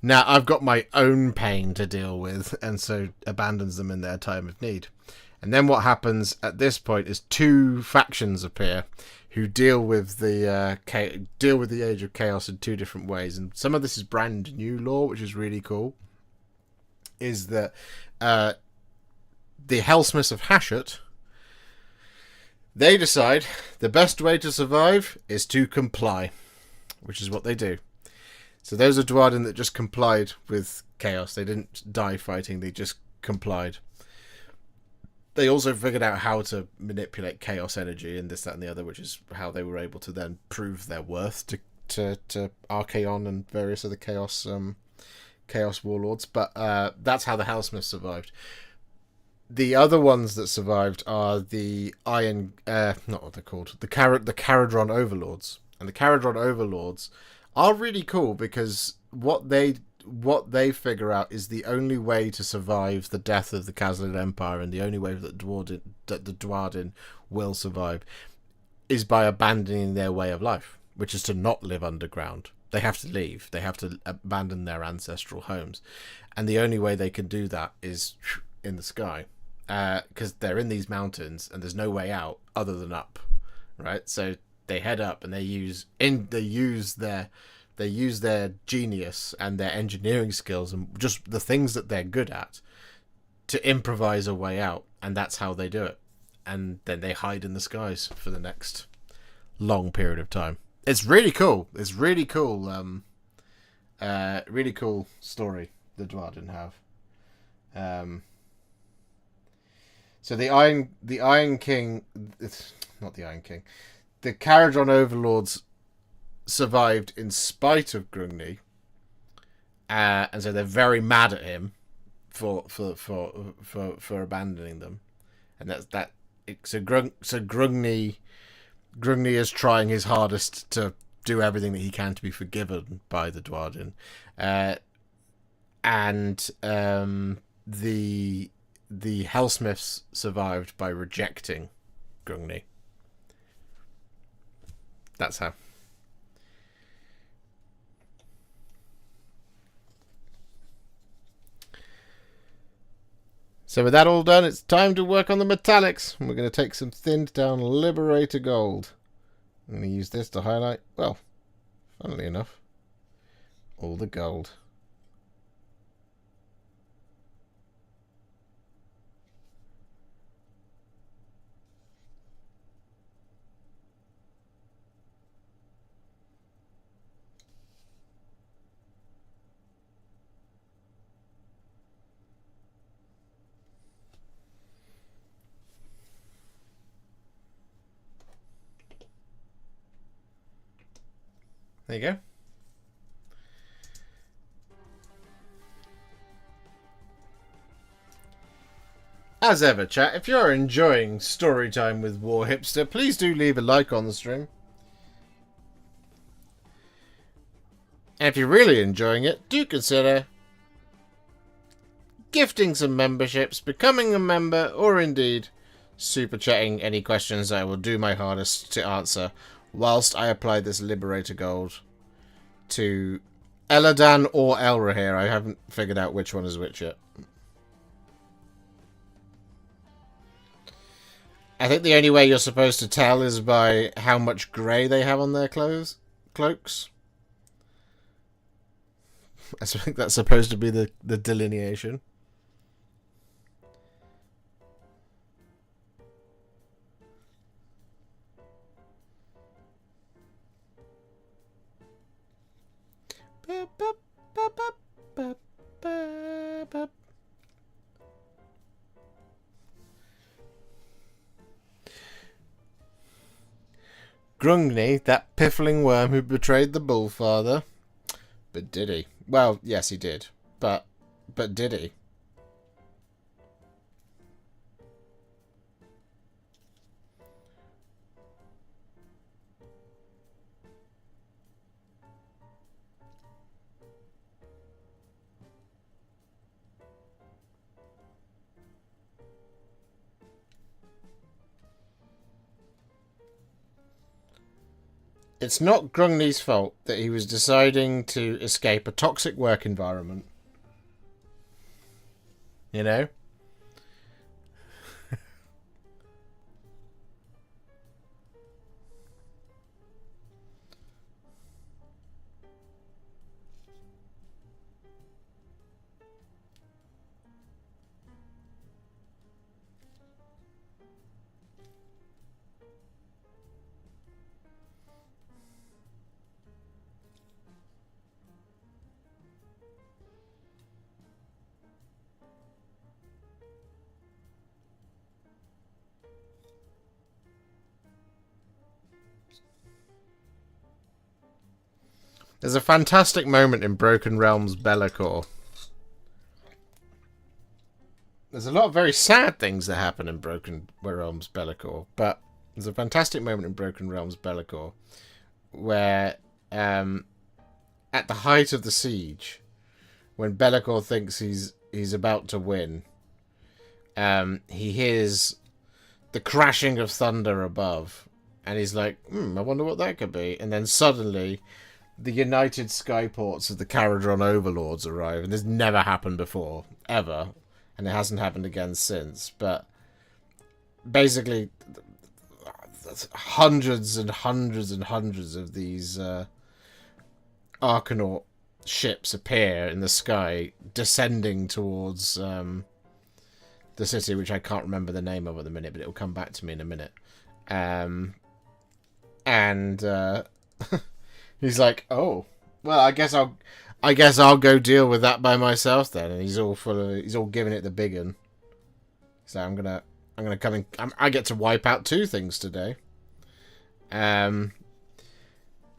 Speaker 1: I've got my own pain to deal with, and so abandons them in their time of need. And then what happens at this point is two factions appear who deal with the Age of Chaos in two different ways. And some of this is brand new lore, which is really cool. Is that the Hellsmiths of Hashut, they decide the best way to survive is to comply, which is what they do. So those are Dwarden that just complied with Chaos. They didn't die fighting, they just complied. They also figured out how to manipulate Chaos energy and this, that, and the other, which is how they were able to then prove their worth to Archaon and various other Chaos warlords. But that's how the Hellsmiths survived. The other ones that survived are the not what they're called, the Caradron Overlords. And the Caradron Overlords are really cool because what they figure out is the only way to survive the death of the Khazad Empire, and the only way that the Dwarden will survive is by abandoning their way of life, which is to not live underground. They have to leave. They have to abandon their ancestral homes. And the only way they can do that is in the sky. Because they're in these mountains and there's no way out other than up. Right? So they head up and they use their genius and their engineering skills and just the things that they're good at to improvise a way out, and that's how they do it. And then they hide in the skies for the next long period of time. It's really cool. It's really cool. Really cool story the Dwarden have. So the Iron King, it's not the Iron King, the Caradron Overlords survived in spite of Grungni, and so they're very mad at him for abandoning them, and that's that. So Grungni is trying his hardest to do everything that he can to be forgiven by the Dwarden, and the Hellsmiths survived by rejecting Grungni. That's how. So with that all done, it's time to work on the metallics. We're going to take some thinned down Liberator Gold. I'm going to use this to highlight, well, funnily enough, all the gold. There you go. As ever, chat, if you're enjoying Storytime with Warhipster, please do leave a like on the stream. And if you're really enjoying it, do consider gifting some memberships, becoming a member, or indeed super chatting any questions I will do my hardest to answer whilst I apply this Liberator Gold to Elldan or Elrohir. I haven't figured out which one is which yet. I think the only way you're supposed to tell is by how much grey they have on their cloaks. I think that's supposed to be the delineation. Grungni, that piffling worm who betrayed the Bullfather. But did he? Well, yes, he did. But did he? It's not Grungni's fault that he was deciding to escape a toxic work environment. You know? There's a fantastic moment in Broken Realms Be'lakor. There's a lot of very sad things that happen in Broken Realms Be'lakor, but there's a fantastic moment in Broken Realms Be'lakor where, at the height of the siege, when Be'lakor thinks he's about to win, he hears the crashing of thunder above, and he's like, I wonder what that could be. And then suddenly, the united skyports of the Caradron Overlords arrive, and this never happened before, ever, and it hasn't happened again since. But basically, hundreds and hundreds and hundreds of these Arcanaut ships appear in the sky, descending towards the city, which I can't remember the name of at the minute, but it'll come back to me in a minute. He's like, "Oh, well, I guess I'll go deal with that by myself then." And he's all giving it the big un. So I'm gonna come in. I get to wipe out 2 things today. And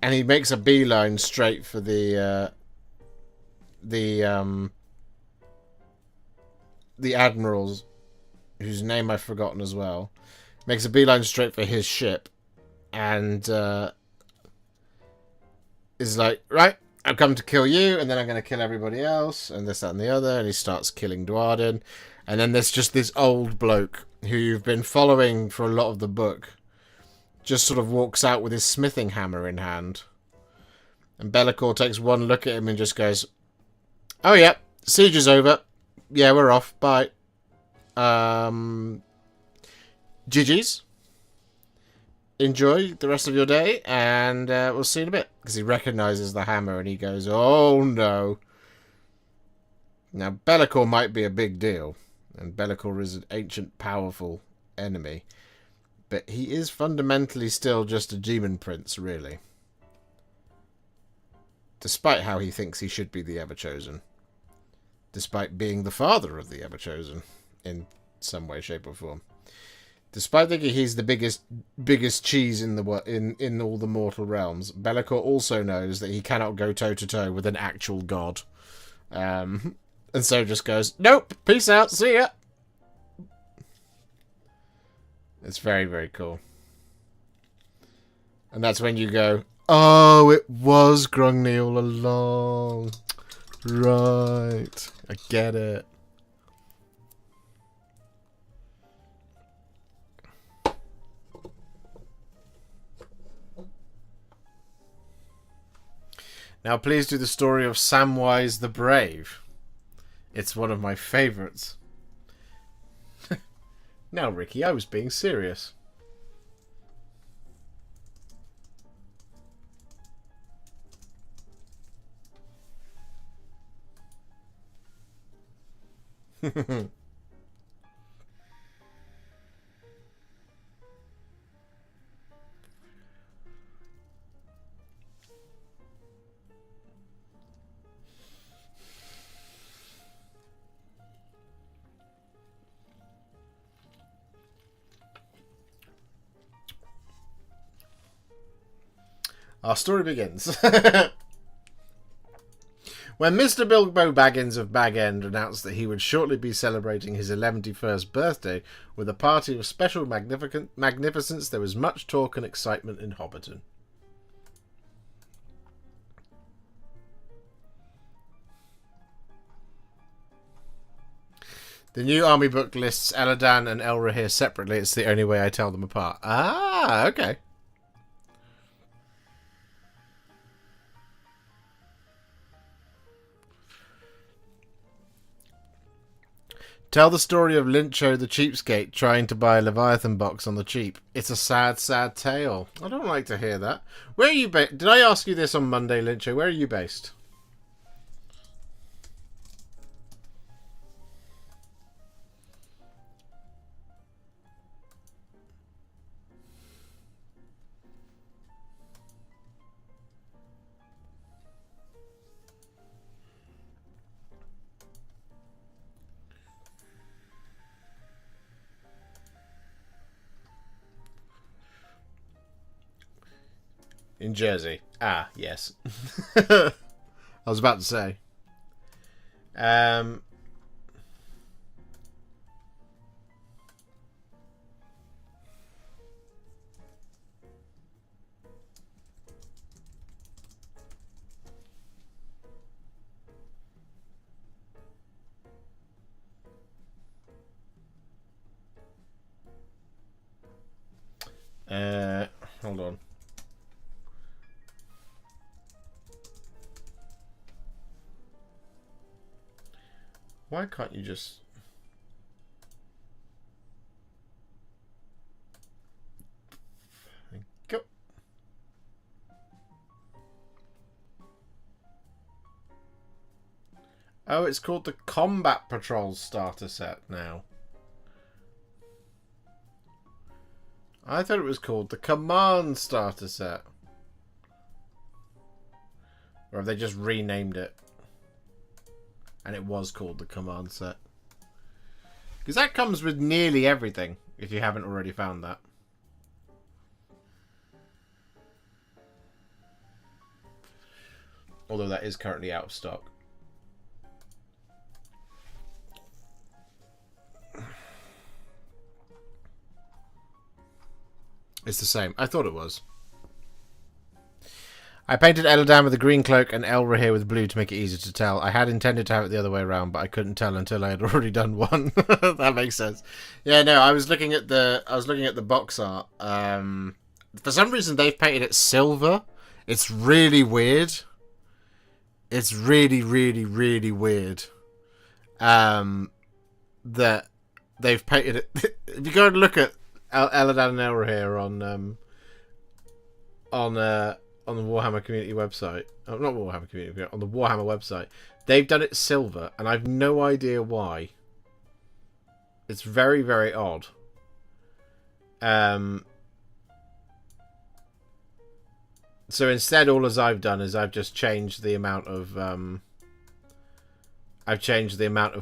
Speaker 1: he makes a beeline straight for the admirals, whose name I've forgotten as well. Makes a beeline straight for his ship, and is like, right, I've come to kill you, and then I'm going to kill everybody else, and this, that, and the other, and he starts killing Dwarden. And then there's just this old bloke who you've been following for a lot of the book, just sort of walks out with his smithing hammer in hand. And Be'lakor takes one look at him and just goes, "Oh yeah, siege is over. Yeah, we're off. Bye. GG's. Enjoy the rest of your day, and we'll see you in a bit." Because he recognises the hammer, and he goes, "Oh no." Now, Be'lakor might be a big deal, and Be'lakor is an ancient, powerful enemy, but he is fundamentally still just a demon prince, really. Despite how he thinks he should be the Everchosen. Despite being the father of the Everchosen, in some way, shape, or form. Despite thinking he's the biggest cheese in all the mortal realms, Be'lakor also knows that he cannot go toe-to-toe with an actual god. And so just goes, "Nope, peace out, see ya." It's very, very cool. And that's when you go, "Oh, it was Grungni all along. Right, I get it." Now please do the story of Samwise the Brave. It's one of my favourites. Now, Ricky, I was being serious. Our story begins. When Mr. Bilbo Baggins of Bag End announced that he would shortly be celebrating his 11th birthday with a party of special magnificence, there was much talk and excitement in Hobbiton. The new army book lists Elldan and Elrohir separately. It's the only way I tell them apart. Ah, okay. Tell the story of Lyncho the cheapskate trying to buy a Leviathan box on the cheap. It's a sad, sad tale. I don't like to hear that. Where are you based? Did I ask you this on Monday, Lyncho? Where are you based? In Jersey. Ah, yes. I was about to say. Hold on. Why can't you just... Go. Oh, it's called the Combat Patrol starter set now. I thought it was called the Command starter set. Or have they just renamed it? And it was called the Command set. Because that comes with nearly everything, if you haven't already found that. Although that is currently out of stock. It's the same. I thought it was. I painted Elldan with a green cloak and Elrohir with blue to make it easier to tell. I had intended to have it the other way around, but I couldn't tell until I had already done one. That makes sense. Yeah, no, I was looking at the box art. For some reason they've painted it silver. It's really weird. It's really, really, really weird. That they've painted it. If you go and look at Elldan and Elrohir on the Warhammer community website, oh, not Warhammer community, on the Warhammer website, they've done it silver, and I've no idea why. It's very, very odd. So instead, all as I've done is I've just changed the amount of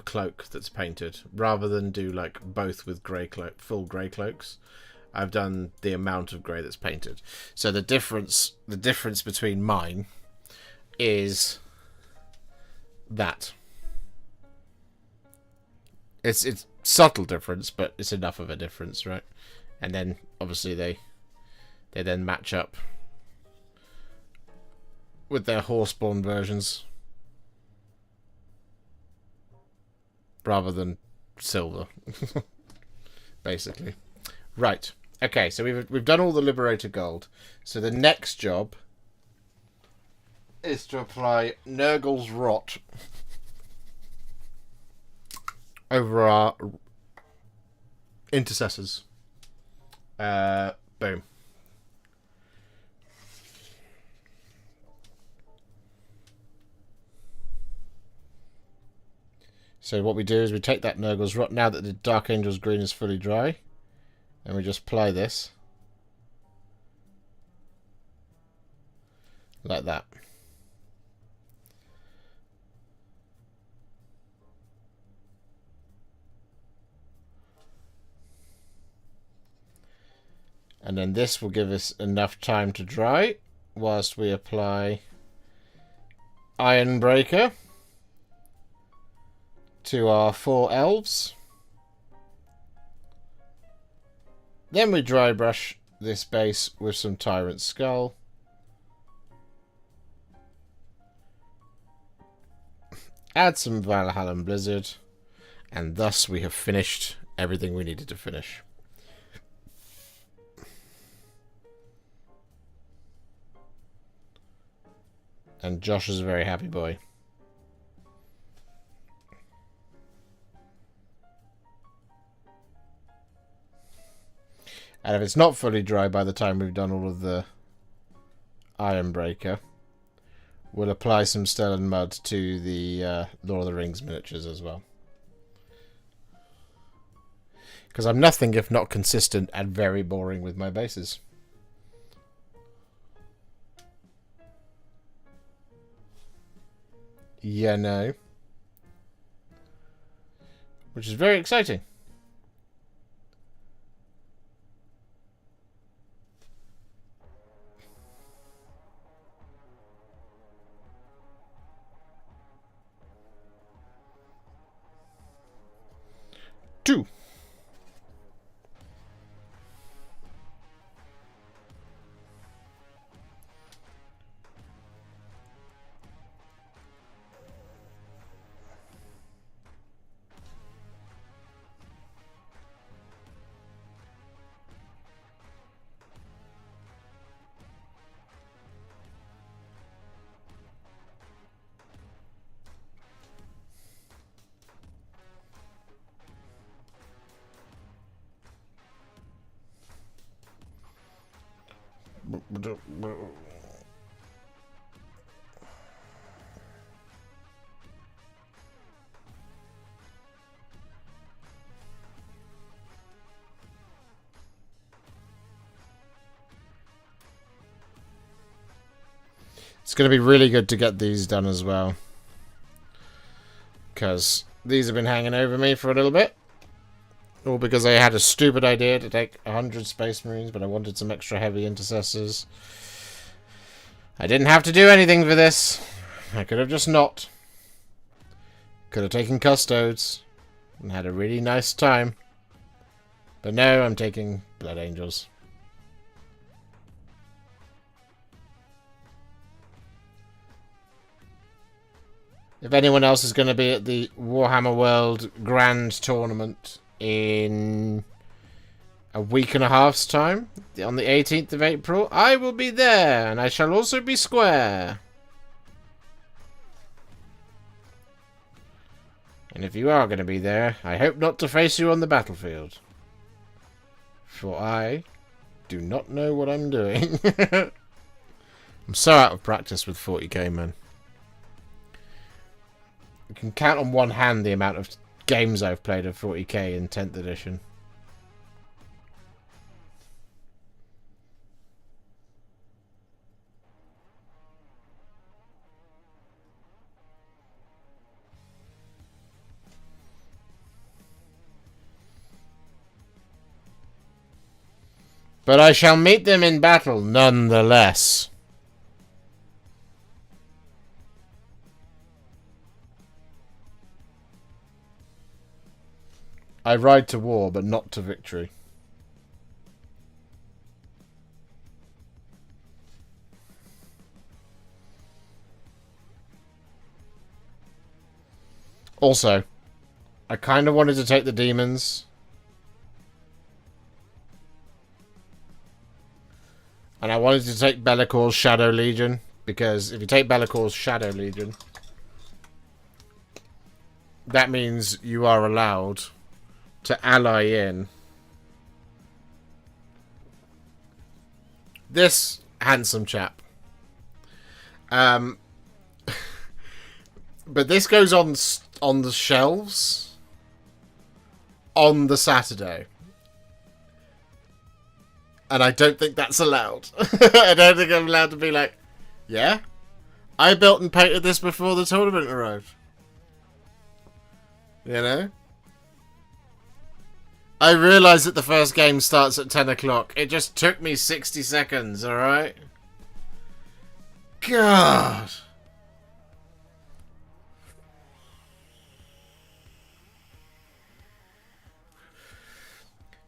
Speaker 1: cloak that's painted, rather than do like both with full grey cloaks. I've done the amount of grey that's painted. So the difference between mine is that it's subtle difference, but it's enough of a difference, right? And then obviously they then match up with their horseborn versions, rather than silver, basically. Right. Okay, so we've done all the Liberator Gold. So the next job is to apply Nurgle's Rot over our Intercessors. Boom. So what we do is we take that Nurgle's Rot, now that the Dark Angel's green is fully dry, and we just apply this like that. And then this will give us enough time to dry whilst we apply Ironbreaker to our 4 elves. Then we dry brush this base with some Tyrant Skull. Add some Valhalla Blizzard, and thus we have finished everything we needed to finish. And Josh is a very happy boy. And if it's not fully dry by the time we've done all of the Ironbreaker, we'll apply some Stellan Mud to the Lord of the Rings miniatures as well. Because I'm nothing if not consistent and very boring with my bases. Yeah, no. Which is very exciting. 2. It's going to be really good to get these done as well, because these have been hanging over me for a little bit. All because I had a stupid idea to take 100 Space Marines, but I wanted some extra Heavy Intercessors. I didn't have to do anything for this. I could have just not. Could have taken Custodes and had a really nice time. But no, I'm taking Blood Angels. If anyone else is going to be at the Warhammer World Grand Tournament in a week and a half's time, on the 18th of April, I will be there, and I shall also be square. And if you are going to be there, I hope not to face you on the battlefield. For I do not know what I'm doing. I'm so out of practice with 40k, man. You can count on one hand the amount of games I've played of 40k in 10th edition. But I shall meet them in battle nonetheless. I ride to war, but not to victory. Also, I kind of wanted to take the demons. And I wanted to take Be'lakor's Shadow Legion, because if you take Be'lakor's Shadow Legion, that means you are allowed to ally in this handsome chap. But this goes on the shelves on the Saturday. And I don't think that's allowed. I don't think I'm allowed to be like, yeah, I built and painted this before the tournament arrived. You know? I realise that the first game starts at 10 o'clock. It just took me 60 seconds, alright? God.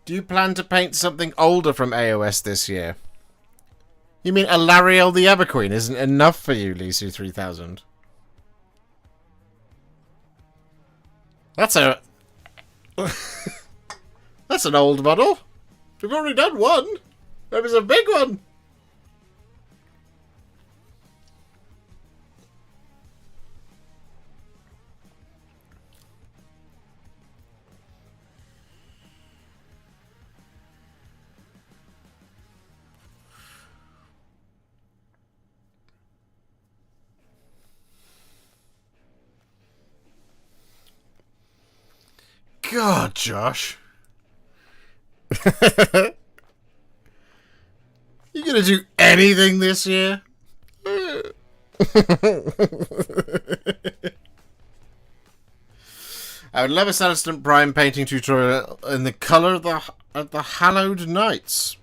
Speaker 1: Do you plan to paint something older from AOS this year? You mean Alariel the Everqueen isn't enough for you, Lisu 3000? That's a... That's an old model. We've already done one. That was a big one. God, Josh. You gonna do anything this year? I would love a Celestant Prime painting tutorial in the colour of the Hallowed Knights.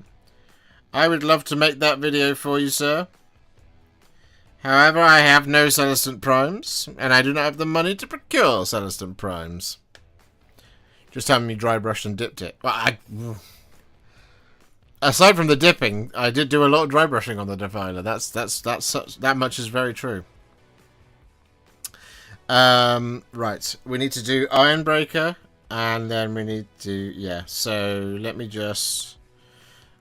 Speaker 1: I would love to make that video for you, sir. However, I have no Celestant Primes, and I do not have the money to procure Celestant Primes. Just having me dry brushed and dipped it. Well, aside from the dipping, I did do a lot of dry brushing on the Defiler. That much is very true. Right, we need to do Ironbreaker, and then we need to, yeah, so let me just,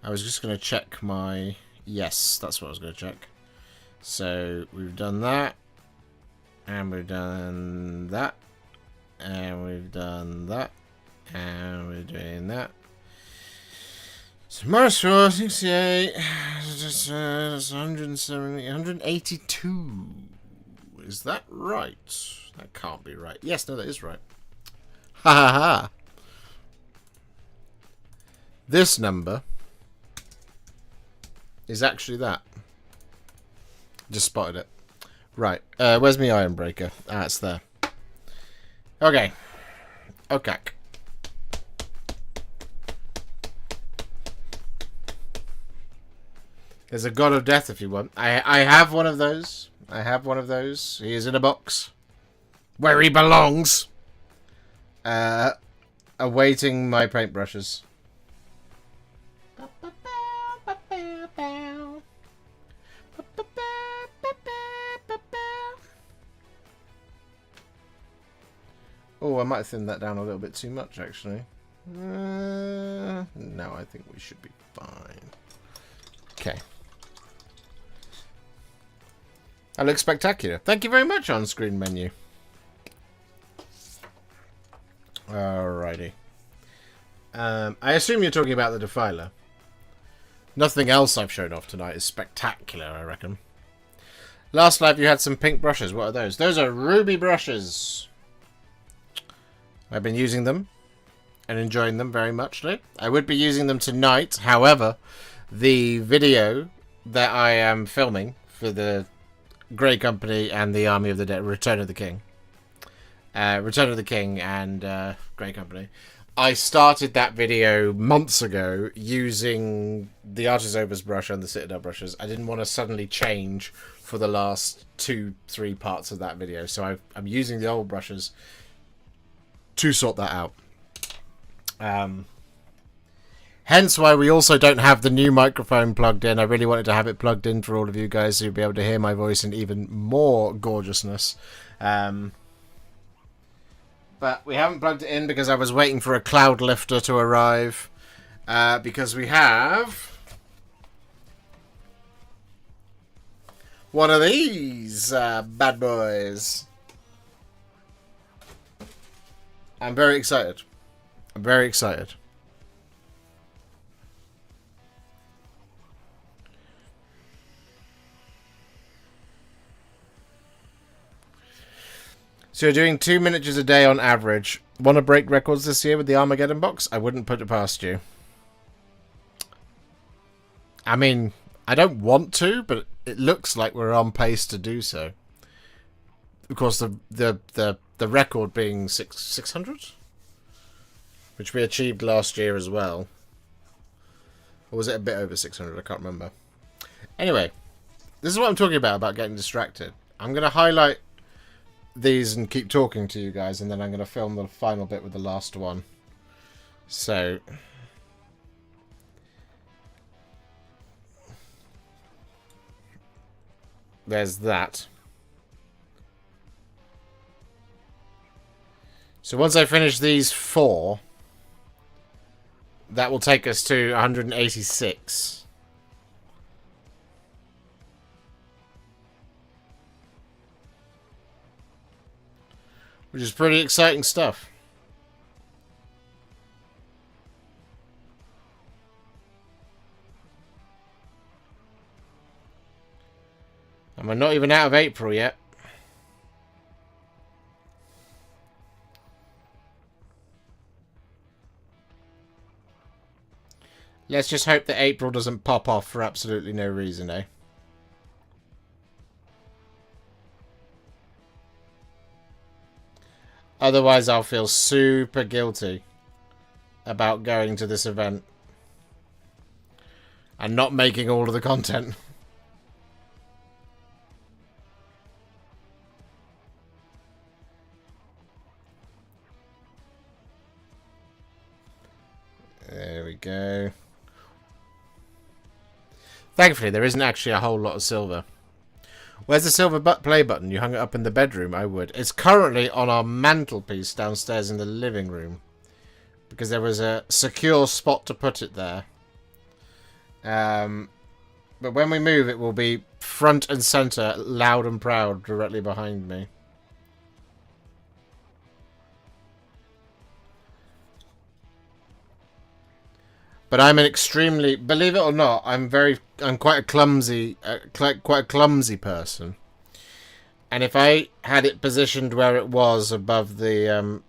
Speaker 1: I was just going to check my, yes, that's what I was going to check. So, we've done that, and we've done that, and we've done that, and we're doing that. So, Mars 4, 68, 170, 182. Is that right? That can't be right. Yes, no, that is right. Ha ha ha. This number is actually that. Just spotted it. Right. Where's my Ironbreaker? Ah, it's there. Okay. Okay. There's a God of Death if you want. I have one of those. I have one of those. He is in a box. Where he belongs. Awaiting my paintbrushes. Oh, I might have thinned that down a little bit too much, actually. No, I think we should be fine. Okay. I look spectacular. Thank you very much, on-screen menu. Alrighty. I assume you're talking about the Defiler. Nothing else I've shown off tonight is spectacular, I reckon. Last live you had some pink brushes. What are those? Those are ruby brushes. I've been using them and enjoying them very muchly. I would be using them tonight. However, the video that I am filming for the Grey Company and the Army of the Dead, Return of the King. Return of the King and Grey Company. I started that video months ago using the Artist Opus brush and the Citadel brushes. I didn't want to suddenly change for the last 2-3 parts of that video. So I'm using the old brushes to sort that out. Hence why we also don't have the new microphone plugged in. I really wanted to have it plugged in for all of you guys so you'd be able to hear my voice in even more gorgeousness. But we haven't plugged it in because I was waiting for a cloud lifter to arrive. Because we have one of these bad boys. I'm very excited. I'm very excited. So you're doing 2 miniatures a day on average. Want to break records this year with the Armageddon box? I wouldn't put it past you. I mean, I don't want to, but it looks like we're on pace to do so. Of course, the record being 600, which we achieved last year as well. Or was it a bit over 600? I can't remember. Anyway, this is what I'm talking about getting distracted. I'm going to highlight these and keep talking to you guys, and then I'm going to film the final bit with the last one. So there's that. So once I finish these 4, that will take us to 186. Which is pretty exciting stuff. And we're not even out of April yet. Let's just hope that April doesn't pop off for absolutely no reason, eh? Otherwise, I'll feel super guilty about going to this event and not making all of the content. Thankfully, there isn't actually a whole lot of silver. Where's the silver play button? You hung it up in the bedroom. I would. It's currently on our mantelpiece downstairs in the living room. Because there was a secure spot to put it there. But when we move, it will be front and centre, loud and proud, directly behind me. But I'm an extremely, believe it or not, I'm quite a clumsy, quite a clumsy person. And if I had it positioned where it was above the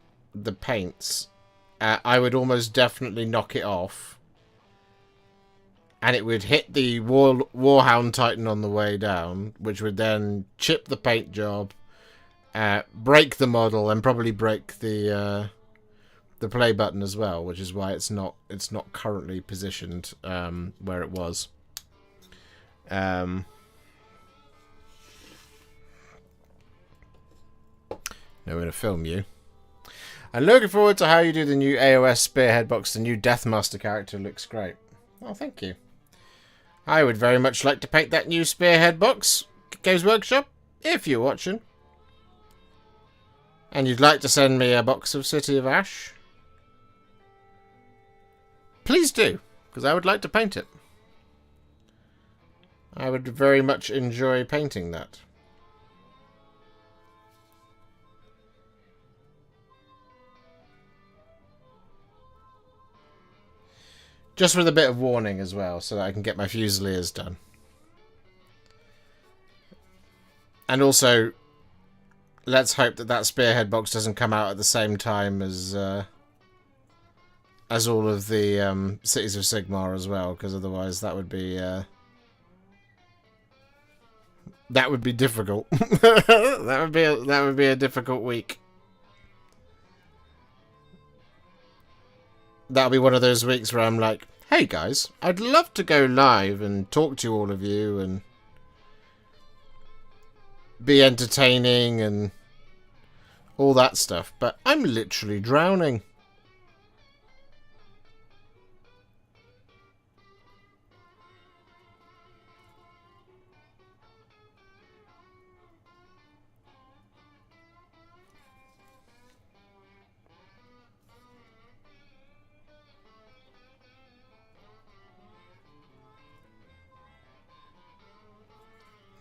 Speaker 1: paints, I would almost definitely knock it off. And it would hit the Warhound Titan on the way down, which would then chip the paint job, break the model, and probably break the play button as well, which is why it's not currently positioned where it was. Now we're going to film you. I'm looking forward to how you do the new AOS Spearhead box. The new Deathmaster character looks great. Oh, thank you. I would very much like to paint that new Spearhead box, Games Workshop, if you're watching. And you'd like to send me a box of City of Ash, please do, because I would like to paint it. I would very much enjoy painting that. Just with a bit of warning as well, so that I can get my Fusiliers done. And also, let's hope that Spearhead box doesn't come out at the same time as all of the Cities of Sigmar as well, because otherwise that would be difficult. that would be a difficult week. That'll be one of those weeks where I'm like, hey guys, I'd love to go live and talk to all of you and be entertaining and all that stuff, but I'm literally drowning.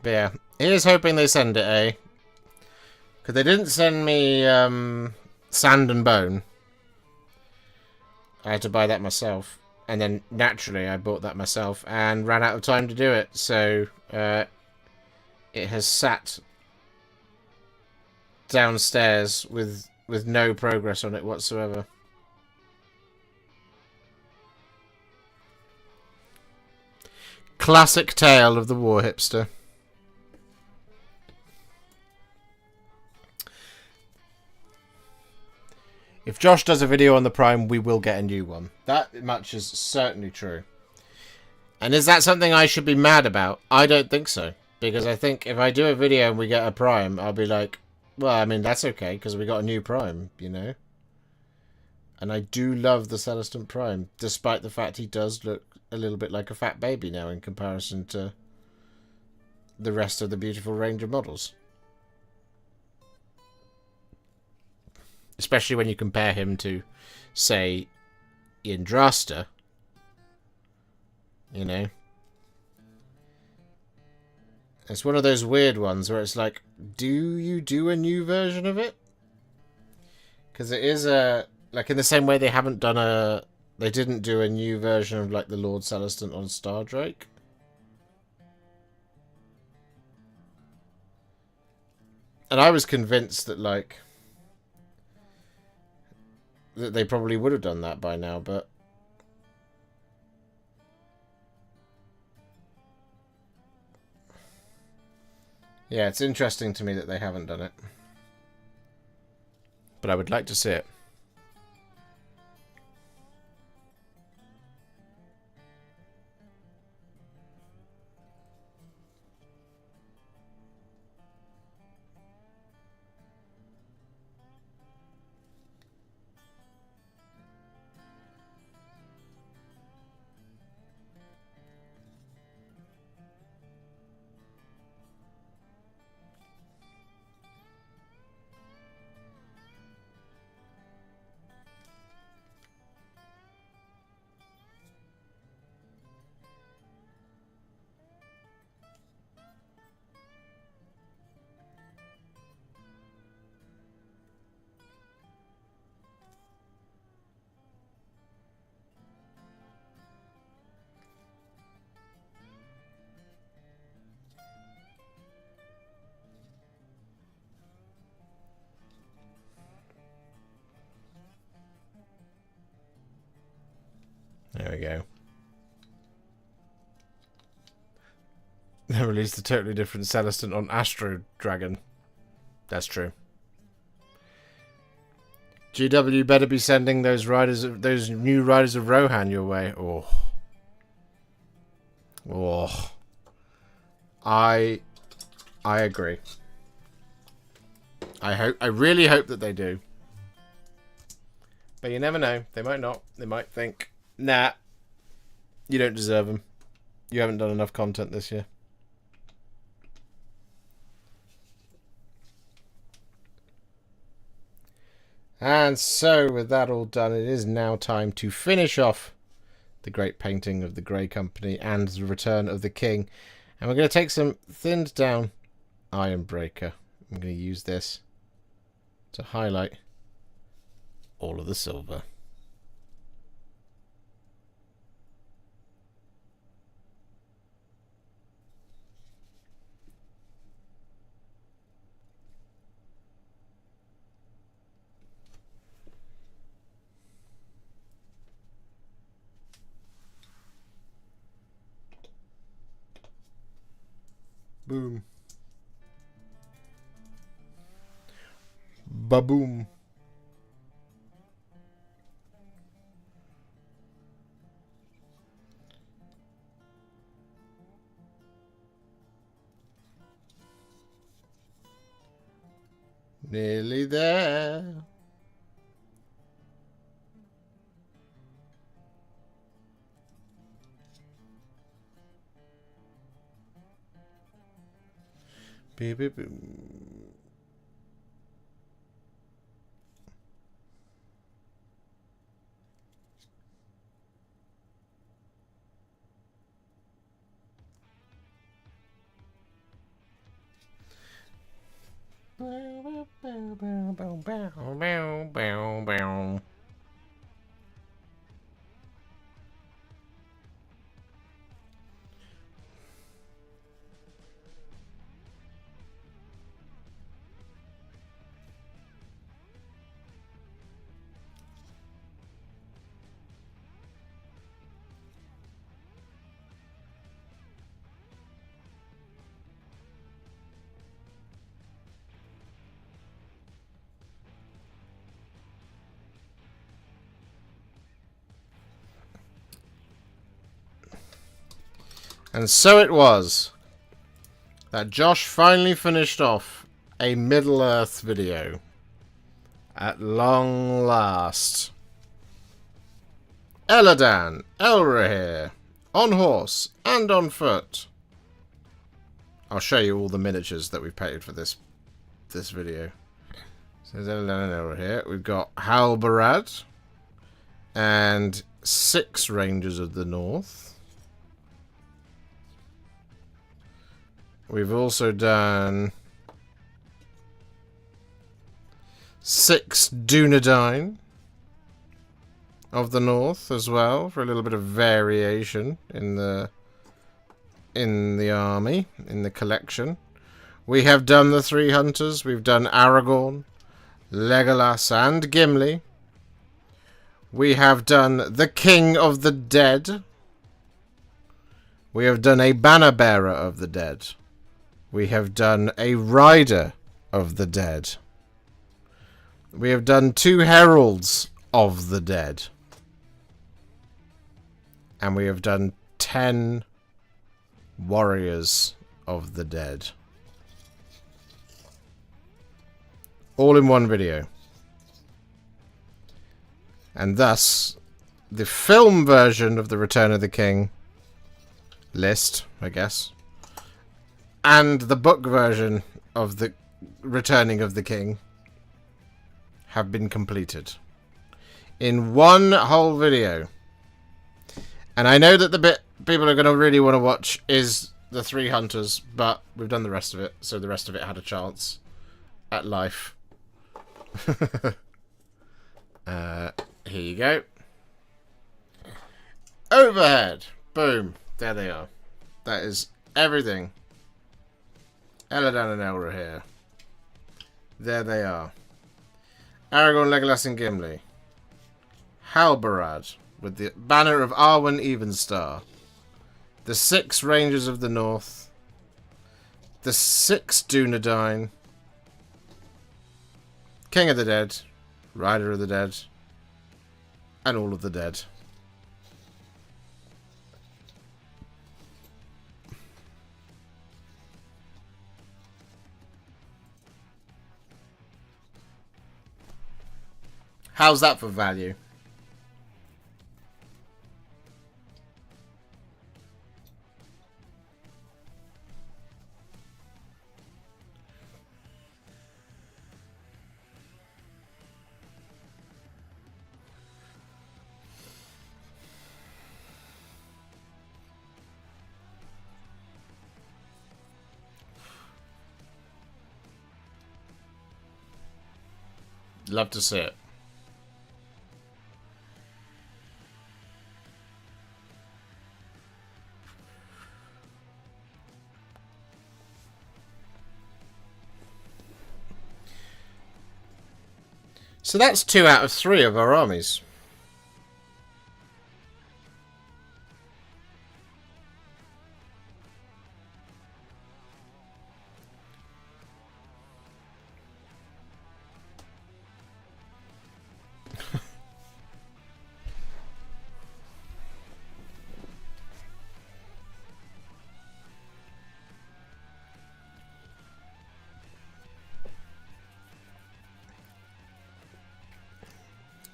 Speaker 1: But yeah, here's hoping they send it, eh? Because they didn't send me Sand and Bone. I had to buy that myself. And then, naturally, I bought that myself and ran out of time to do it. So, it has sat downstairs with no progress on it whatsoever. Classic tale of the Warhipster. If Josh does a video on the Prime, we will get a new one. That much is certainly true. And is that something I should be mad about? I don't think so. Because I think if I do a video and we get a Prime, I'll be like, well, I mean, that's okay, because we got a new Prime, you know? And I do love the Celestant Prime, despite the fact he does look a little bit like a fat baby now in comparison to the rest of the beautiful range of models. Especially when you compare him to, say, Yndrasta. You know? It's one of those weird ones where it's like, do you do a new version of it? Because it is a... Like, in the same way they haven't done a... They didn't do a new version of, like, the Lord Celestant on Star Drake. And I was convinced that, like... that they probably would have done that by now, but... Yeah, it's interesting to me that they haven't done it. But I would like to see it. They released a totally different Celestant on Astro Dragon. That's true. GW better be sending those new Riders of Rohan your way. Oh. Oh. I agree. I really hope that they do. But you never know. They might not. They might think, nah, you don't deserve them. You haven't done enough content this year. And so, with that all done, it is now time to finish off the great painting of the Grey Company and the Return of the King. And we're going to take some thinned down Ironbreaker. I'm going to use this to highlight all of the silver. Boom. Ba-boom. Nearly there. Beep, beep, beep. Bow, bow, bow, bow, bow, bow, bow, bow. And so it was that Josh finally finished off a Middle-earth video. At long last. Elldan, Elrohir, on horse and on foot. I'll show you all the miniatures that we've painted for this video. So there's Elldan and Elrohir. We've got Halbarad and 6 Rangers of the North. We've also done 6 Dunedain of the North as well, for a little bit of variation in the army, in the collection. We have done the 3 Hunters. We've done Aragorn, Legolas, and Gimli. We have done the King of the Dead. We have done a Banner Bearer of the Dead. We have done a Rider of the Dead. We have done 2 Heralds of the Dead. And we have done 10 Warriors of the Dead. All in one video. And thus, the film version of the Return of the King list, I guess, and the book version of the Returning of the King have been completed in one whole video. And I know that the bit people are going to really want to watch is the 3 Hunters, but we've done the rest of it, so the rest of it had a chance at life. Here you go. Overhead. Boom. There they are. That is everything. Elldan and Elrohir. There they are. Aragorn, Legolas, and Gimli. Halbarad, with the banner of Arwen Evenstar. The 6 Rangers of the North. the 6 Dunedain, King of the Dead, Rider of the Dead, and all of the dead. How's that for value? Love to see it. So that's 2 out of 3 of our armies.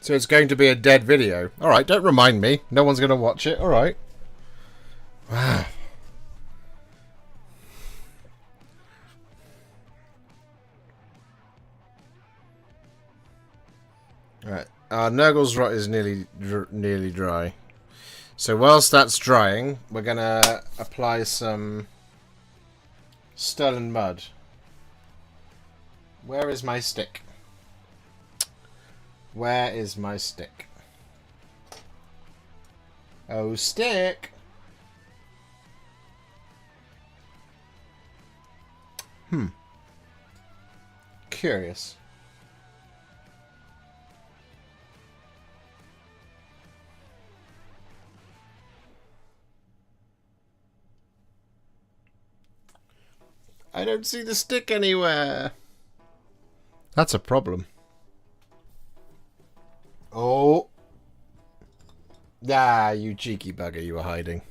Speaker 1: So it's going to be a dead video. Alright, don't remind me. No one's going to watch it. Alright. Wow. Alright. Our Nurgle's Rot is nearly dry. So whilst that's drying, we're going to apply some Sterling Mud. Where is my stick? Where is my stick? Oh, stick! Curious. I don't see the stick anywhere. That's a problem. Oh. Ah, you cheeky bugger, you were hiding.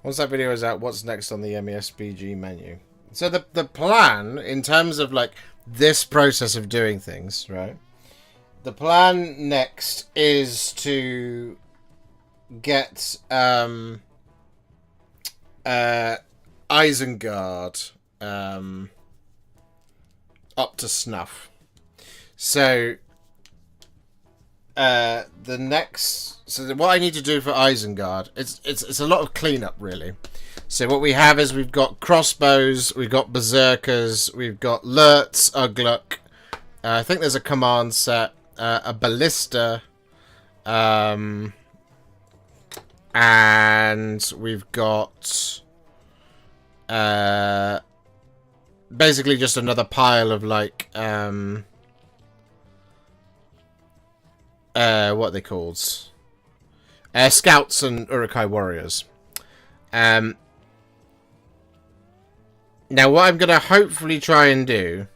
Speaker 1: Once that video is out, what's next on the MESBG menu? So the plan, in terms of like this process of doing things, right? The plan next is to get Isengard up to snuff. So what I need to do for Isengard, it's a lot of cleanup really. So what we have is we've got crossbows, we've got berserkers, we've got lurts, ugluk. I think there's a command set, a ballista, and we've got basically just another pile of like what are they called? Scouts and Uruk-hai warriors. Now, what I'm going to hopefully try and do...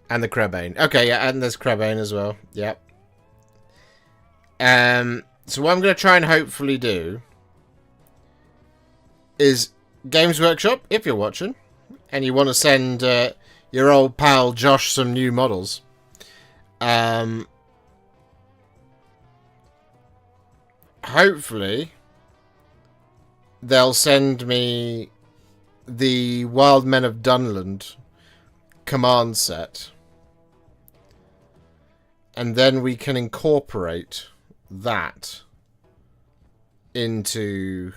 Speaker 1: And the Crebain. Okay, yeah, and there's Crebain as well. Yep. So what I'm going to try and hopefully do... is Games Workshop, if you're watching, and you want to send your old pal Josh some new models. Hopefully, they'll send me the Wild Men of Dunland command set, and then we can incorporate that into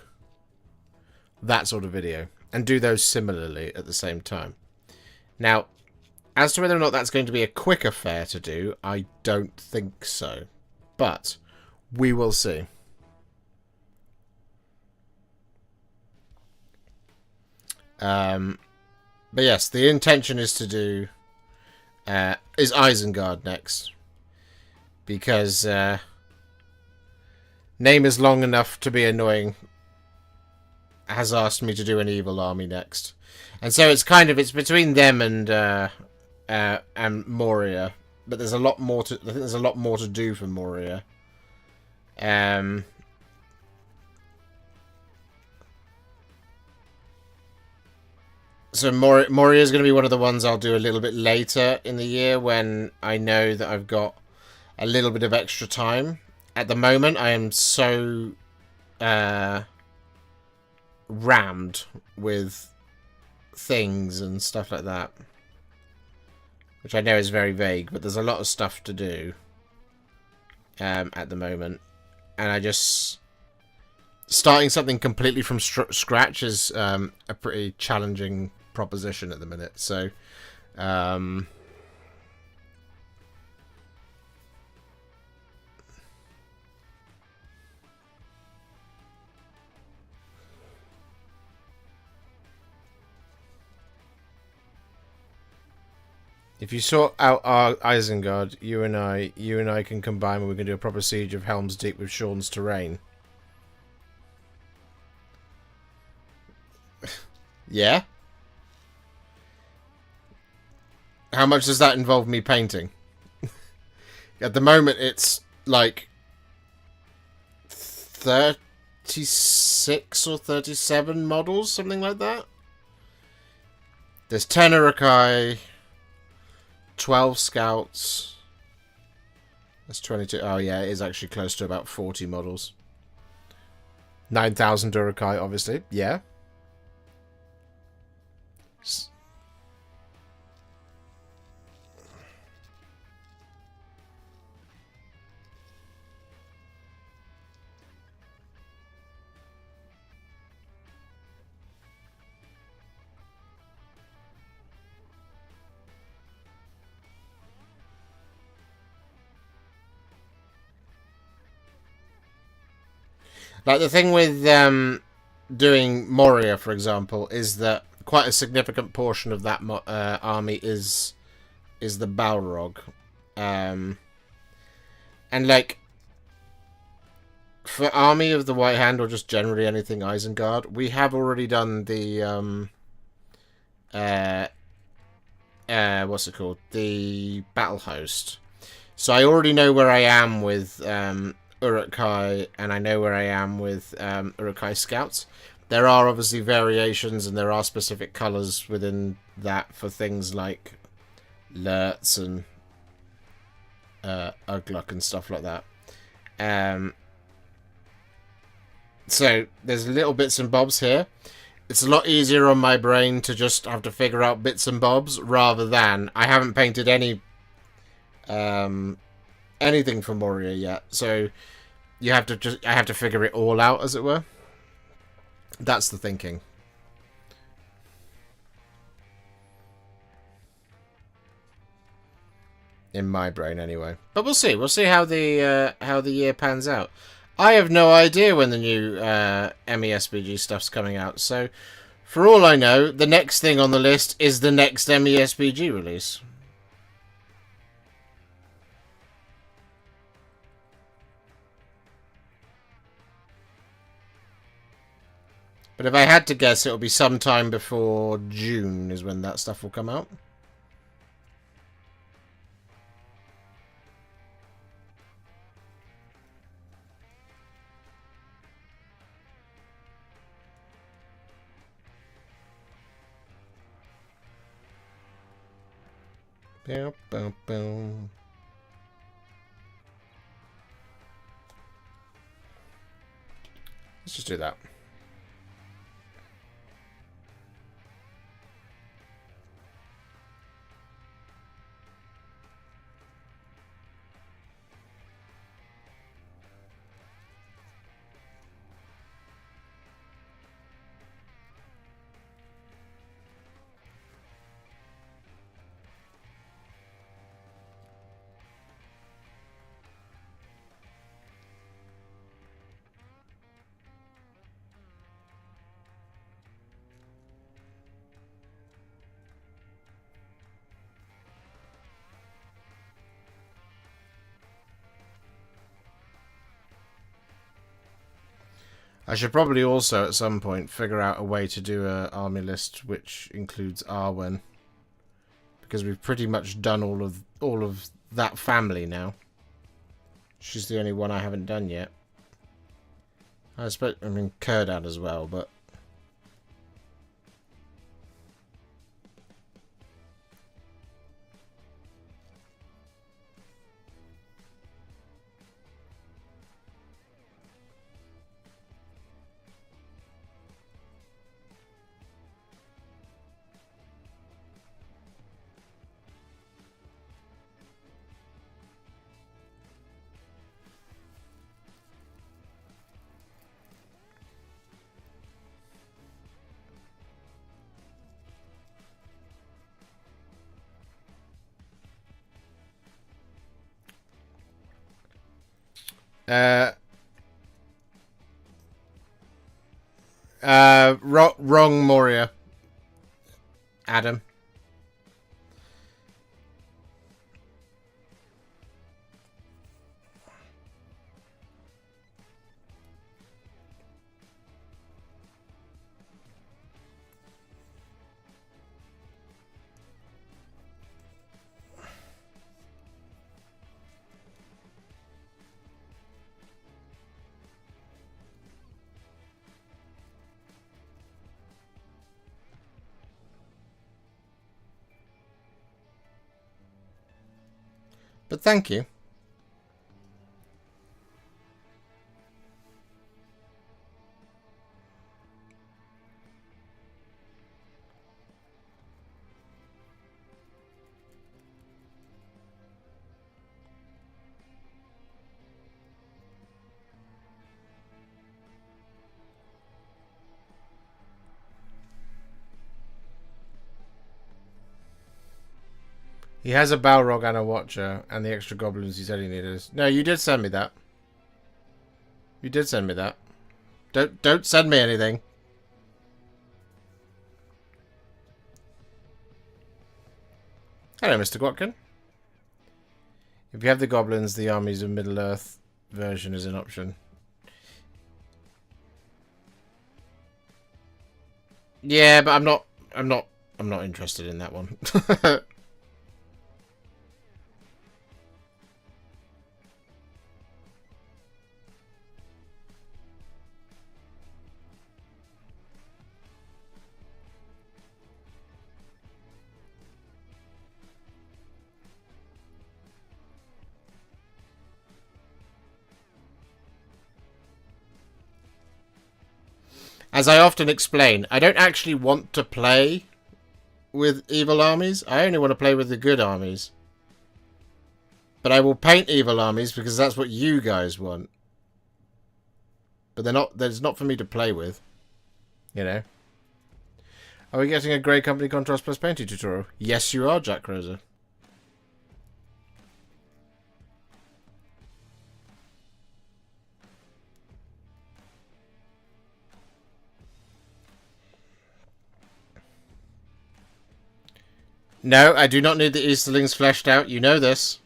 Speaker 1: that sort of video and do those similarly at the same time. Now, as to whether or not that's going to be a quick affair to do, I don't think so, but we will see. But yes, the intention is to do is Isengard next, because name is long enough to be annoying. Has asked me to do an evil army next, and so it's between them and Moria, but there's a lot more to. I think there's a lot more to do for Moria. So Moria is going to be one of the ones I'll do a little bit later in the year when I know that I've got a little bit of extra time. At the moment, I am so rammed with things and stuff like that, which I know is very vague, but there's a lot of stuff to do at the moment, and I just starting something completely from scratch is a pretty challenging proposition at the minute. So if you sort out our Isengard, you and I can combine and we can do a proper siege of Helm's Deep with Sean's terrain. Yeah? How much does that involve me painting? At the moment, it's like 36 or 37 models, something like that. There's 10 Urukai, 12 scouts. That's 22. Oh, yeah, it is actually close to about 40 models. 9,000 Urukai, obviously. Yeah. Like, the thing with doing Moria, for example, is that quite a significant portion of that army is the Balrog. And, like, for Army of the White Hand, or just generally anything Isengard, we have already done the, what's it called? The Battle Host. So I already know where I am with Uruk-hai, and I know where I am with Uruk-hai Scouts. There are obviously variations, and there are specific colours within that for things like Lurtz and Ugluk and stuff like that. So there's little bits and bobs here. It's a lot easier on my brain to just have to figure out bits and bobs rather than I haven't painted any anything for Moria yet. So I have to figure it all out, as it were. That's the thinking. In my brain, anyway. But we'll see. We'll see how the year pans out. I have no idea when the new MESBG stuff's coming out. So, for all I know, the next thing on the list is the next MESBG release. But if I had to guess, it'll be sometime before June is when that stuff will come out. Bow, bow, bow. Let's just do that. I should probably also at some point figure out a way to do an army list which includes Arwen, because we've pretty much done all of that family now. She's the only one I haven't done yet. I mean Curdad as well, but wrong Moria. Adam. But thank you. He has a Balrog and a Watcher, and the extra goblins he said he needed. No, you did send me that. You did send me that. Don't send me anything. Hello, Mr. Gwatkin. If you have the goblins, the Armies of Middle-earth version is an option. Yeah, but I'm not interested in that one. As I often explain, I don't actually want to play with evil armies. I only want to play with the good armies. But I will paint evil armies because that's what you guys want. But they're not for me to play with. You know. Are we getting a Grey Company Contrast Plus Painting tutorial? Yes, you are, Jack Rosa. No, I do not need the Easterlings fleshed out. You know this.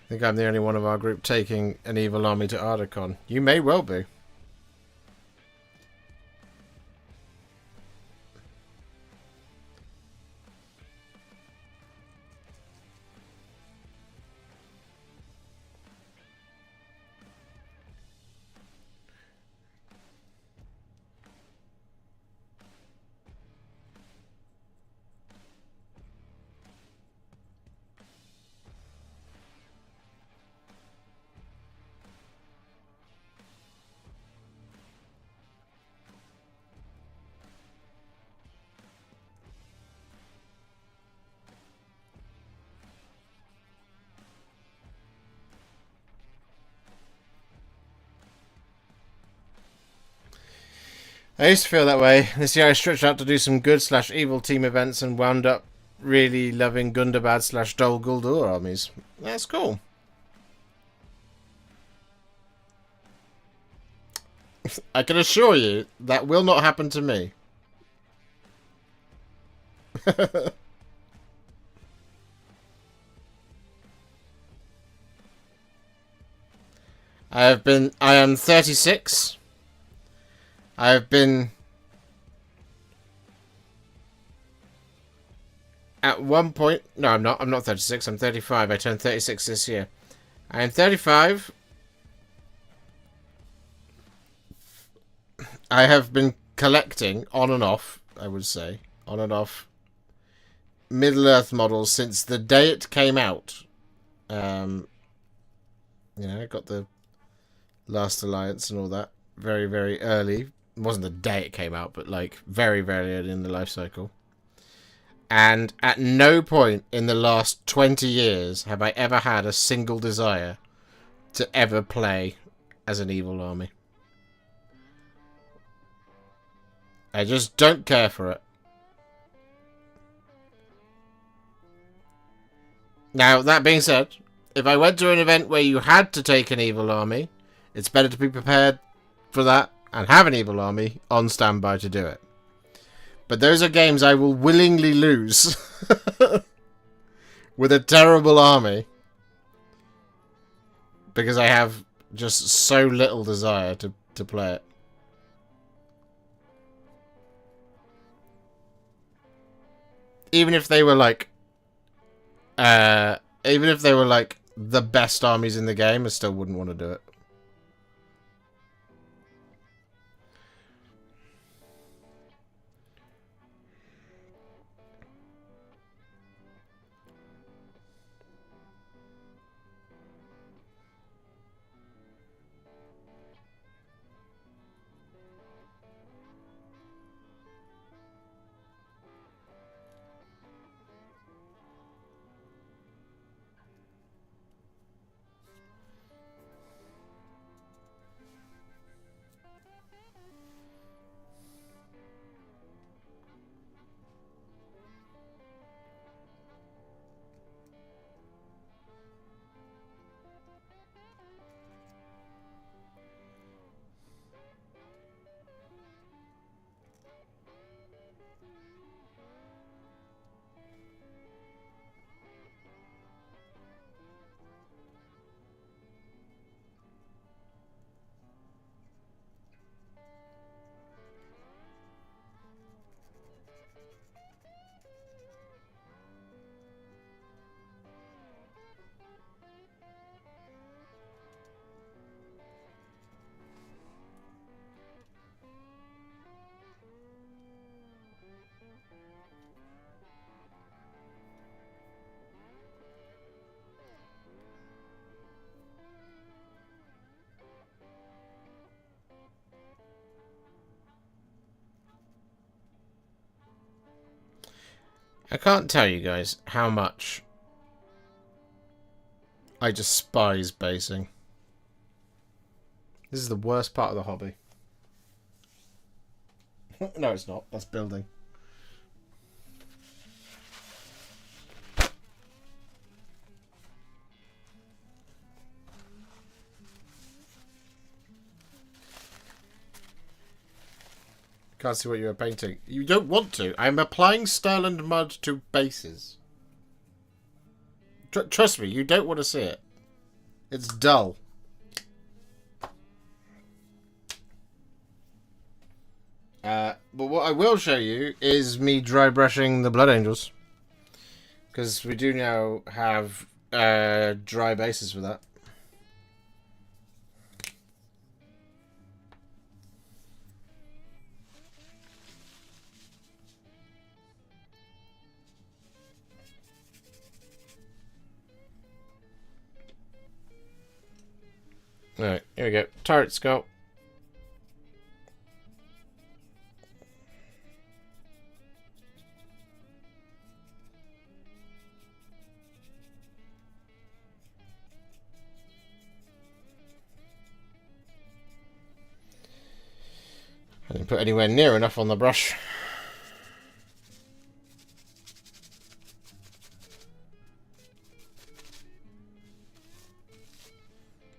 Speaker 1: I think I'm the only one of our group taking an evil army to Ardacon. You may well be. I used to feel that way. This year I stretched out to do some good/evil team events and wound up really loving Gundabad/Dol Guldur armies. That's cool. I can assure you that will not happen to me. I am 36. I have been at one point. No, I'm not. I'm not 36. I'm 35. I turned 36 this year. I am 35. I have been collecting on and off, I would say, on and off Middle-earth models since the day it came out. I got the Last Alliance and all that very, very early. It wasn't the day it came out, but like very, very early in the life cycle. And at no point in the last 20 years have I ever had a single desire to ever play as an evil army. I just don't care for it. Now, that being said, if I went to an event where you had to take an evil army, it's better to be prepared for that and have an evil army on standby to do it. But those are games I will willingly lose with a terrible army because I have just so little desire to play it. Even if they were like the best armies in the game, I still wouldn't want to do it. I can't tell you guys how much I despise basing. This is the worst part of the hobby. No, it's not. That's building. Can't see what you were painting. You don't want to. I'm applying Stirland mud to bases. Trust me, you don't want to see it. It's dull. But what I will show you is me dry brushing the Blood Angels. Because we do now have dry bases for that. Alright, here we go. Turret scout. I didn't put anywhere near enough on the brush.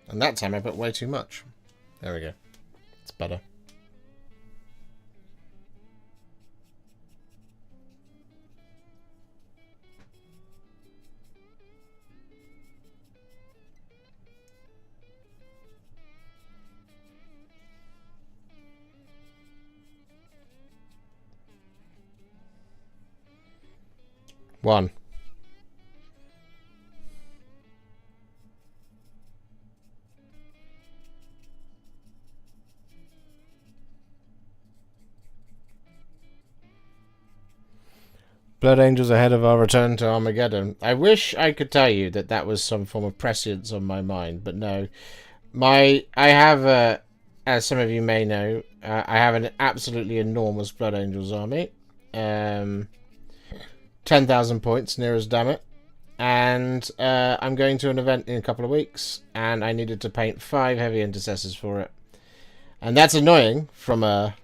Speaker 1: And that time I put way too much. There we go. It's better. One. Blood Angels ahead of our return to Armageddon. I wish I could tell you that that was some form of prescience on my mind, but no. I have, as some of you may know, I have an absolutely enormous Blood Angels army. 10,000 points, near as damn it. And I'm going to an event in a couple of weeks, and I needed to paint 5 Heavy Intercessors for it. And that's annoying from a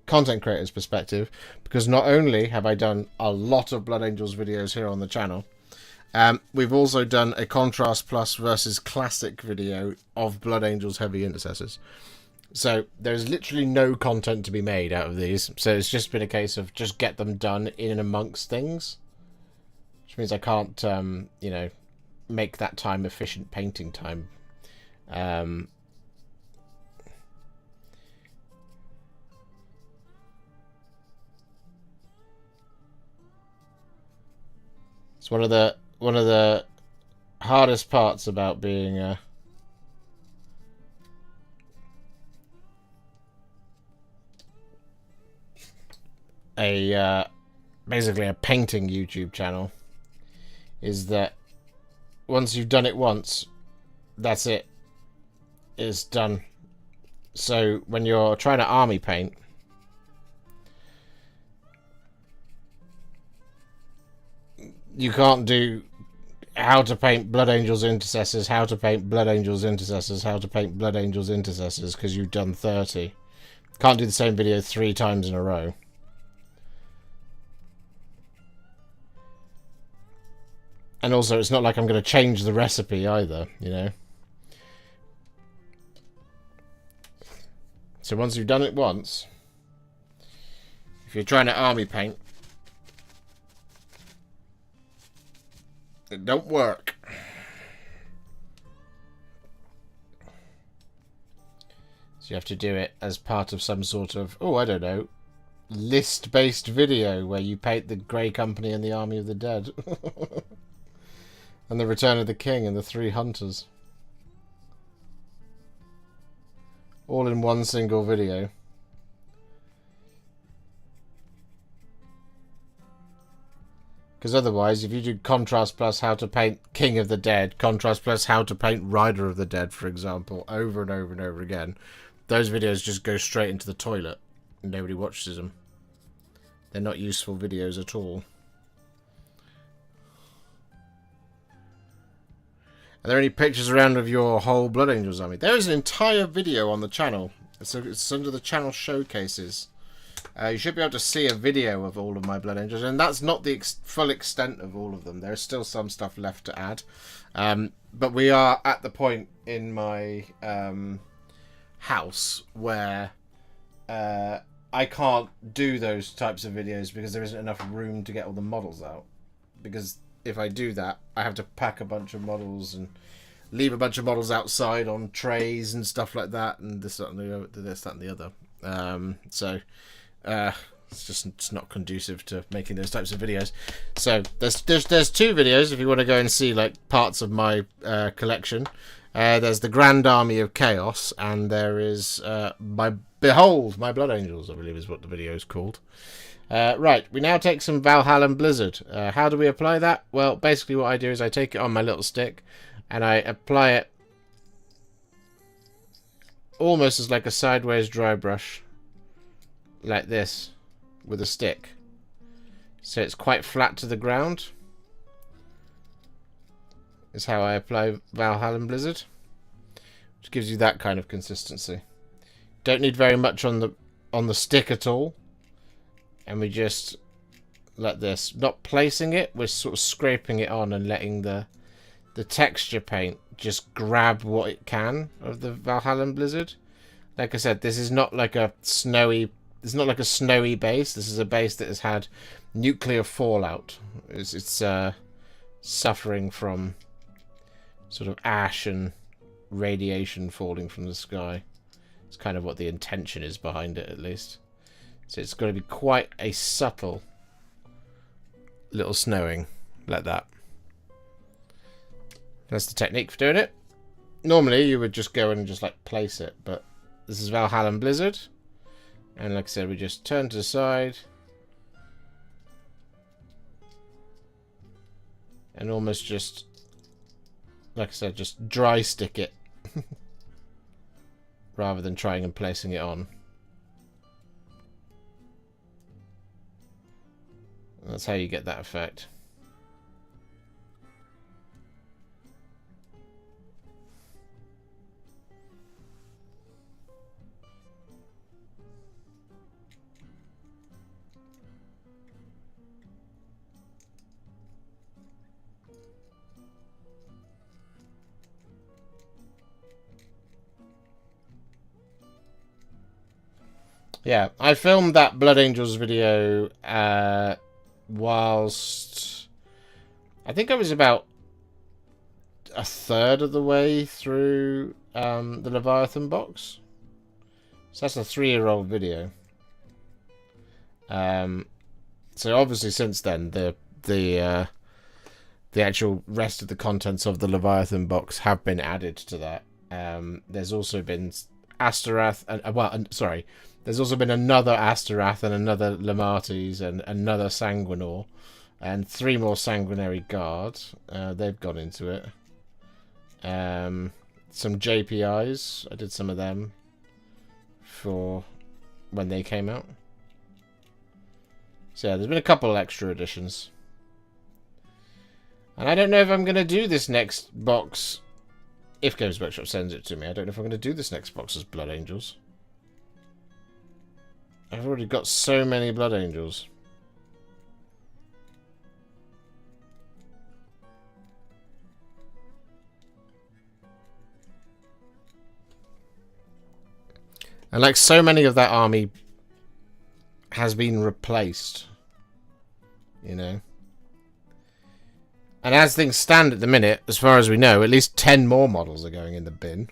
Speaker 1: content creator's perspective, because not only have I done a lot of Blood Angels videos here on the channel, we've also done a Contrast Plus versus Classic video of Blood Angels Heavy Intercessors. So there's literally no content to be made out of these. So it's just been a case of just get them done in and amongst things. Which means I can't, you know, make that time efficient painting time. It's one of the hardest parts about being basically a painting YouTube channel, is that once you've done it once, that's it. It's done. So when you're trying to army paint, you can't do how to paint Blood Angels Intercessors, how to paint Blood Angels Intercessors, how to paint Blood Angels Intercessors, because you've done 30. Can't do the same video 3 times in a row. And also, it's not like I'm going to change the recipe either, you know. So once you've done it once, if you're trying to army paint, it don't work. So you have to do it as part of some sort of, oh, I don't know, list-based video where you paint the Grey Company and the Army of the Dead. And the Return of the King and the 3 Hunters. All in one single video. Because otherwise, if you do Contrast Plus how to paint King of the Dead, Contrast Plus how to paint Rider of the Dead, for example, over and over and over again, those videos just go straight into the toilet. And nobody watches them. They're not useful videos at all. Are there any pictures around of your whole Blood Angels army? There is an entire video on the channel. It's under the channel showcases. You should be able to see a video of all of my Blood Angels, and that's not the full extent of all of them. There's still some stuff left to add. But we are at the point in my house where I can't do those types of videos because there isn't enough room to get all the models out. Because if I do that, I have to pack a bunch of models and leave a bunch of models outside on trays and stuff like that, and this, that, and the other. It's not conducive to making those types of videos. So there's 2 videos if you want to go and see like parts of my collection. There's the Grand Army of Chaos, and there is Behold My Blood Angels, I believe is what the video is called. Right, we now take some Valhalla and Blizzard. How do we apply that? Well, basically what I do is I take it on my little stick and I apply it almost as like a sideways dry brush, like this, with a stick. So it's quite flat to the ground. Is how I apply Valhalla and Blizzard, which gives you that kind of consistency. Don't need very much on the stick at all. And we just let this, not placing it, we're sort of scraping it on and letting the texture paint just grab what it can of the Valhalla Blizzard. Like I said, this is not like a snowy. It's not like a snowy base. This is a base that has had nuclear fallout. It's suffering from sort of ash and radiation falling from the sky. It's kind of what the intention is behind it, at least. So it's got to be quite a subtle little snowing like that. That's the technique for doing it. Normally you would just go in and just like place it, but this is Valhalla Blizzard. And like I said, we just turn to the side. And almost just, like I said, just dry stick it. Rather than trying and placing it on. That's how you get that effect. Yeah, I filmed that Blood Angels video whilst I think I was about a third of the way through the Leviathan box. So that's a 3-year-old video. So obviously since then the actual rest of the contents of the Leviathan box have been added to that. There's also been Asterath and sorry. There's also been another Asterath and another Lematis and another Sanguinor and 3 more Sanguinary Guards. They've gone into it. Some JPIs. I did some of them for when they came out. So yeah, there's been a couple of extra additions. And I don't know if I'm going to do this next box. If Games Workshop sends it to me, I don't know if I'm going to do this next box as Blood Angels. I've already got so many Blood Angels. And like so many of that army has been replaced. You know. And as things stand at the minute, as far as we know, at least 10 more models are going in the bin.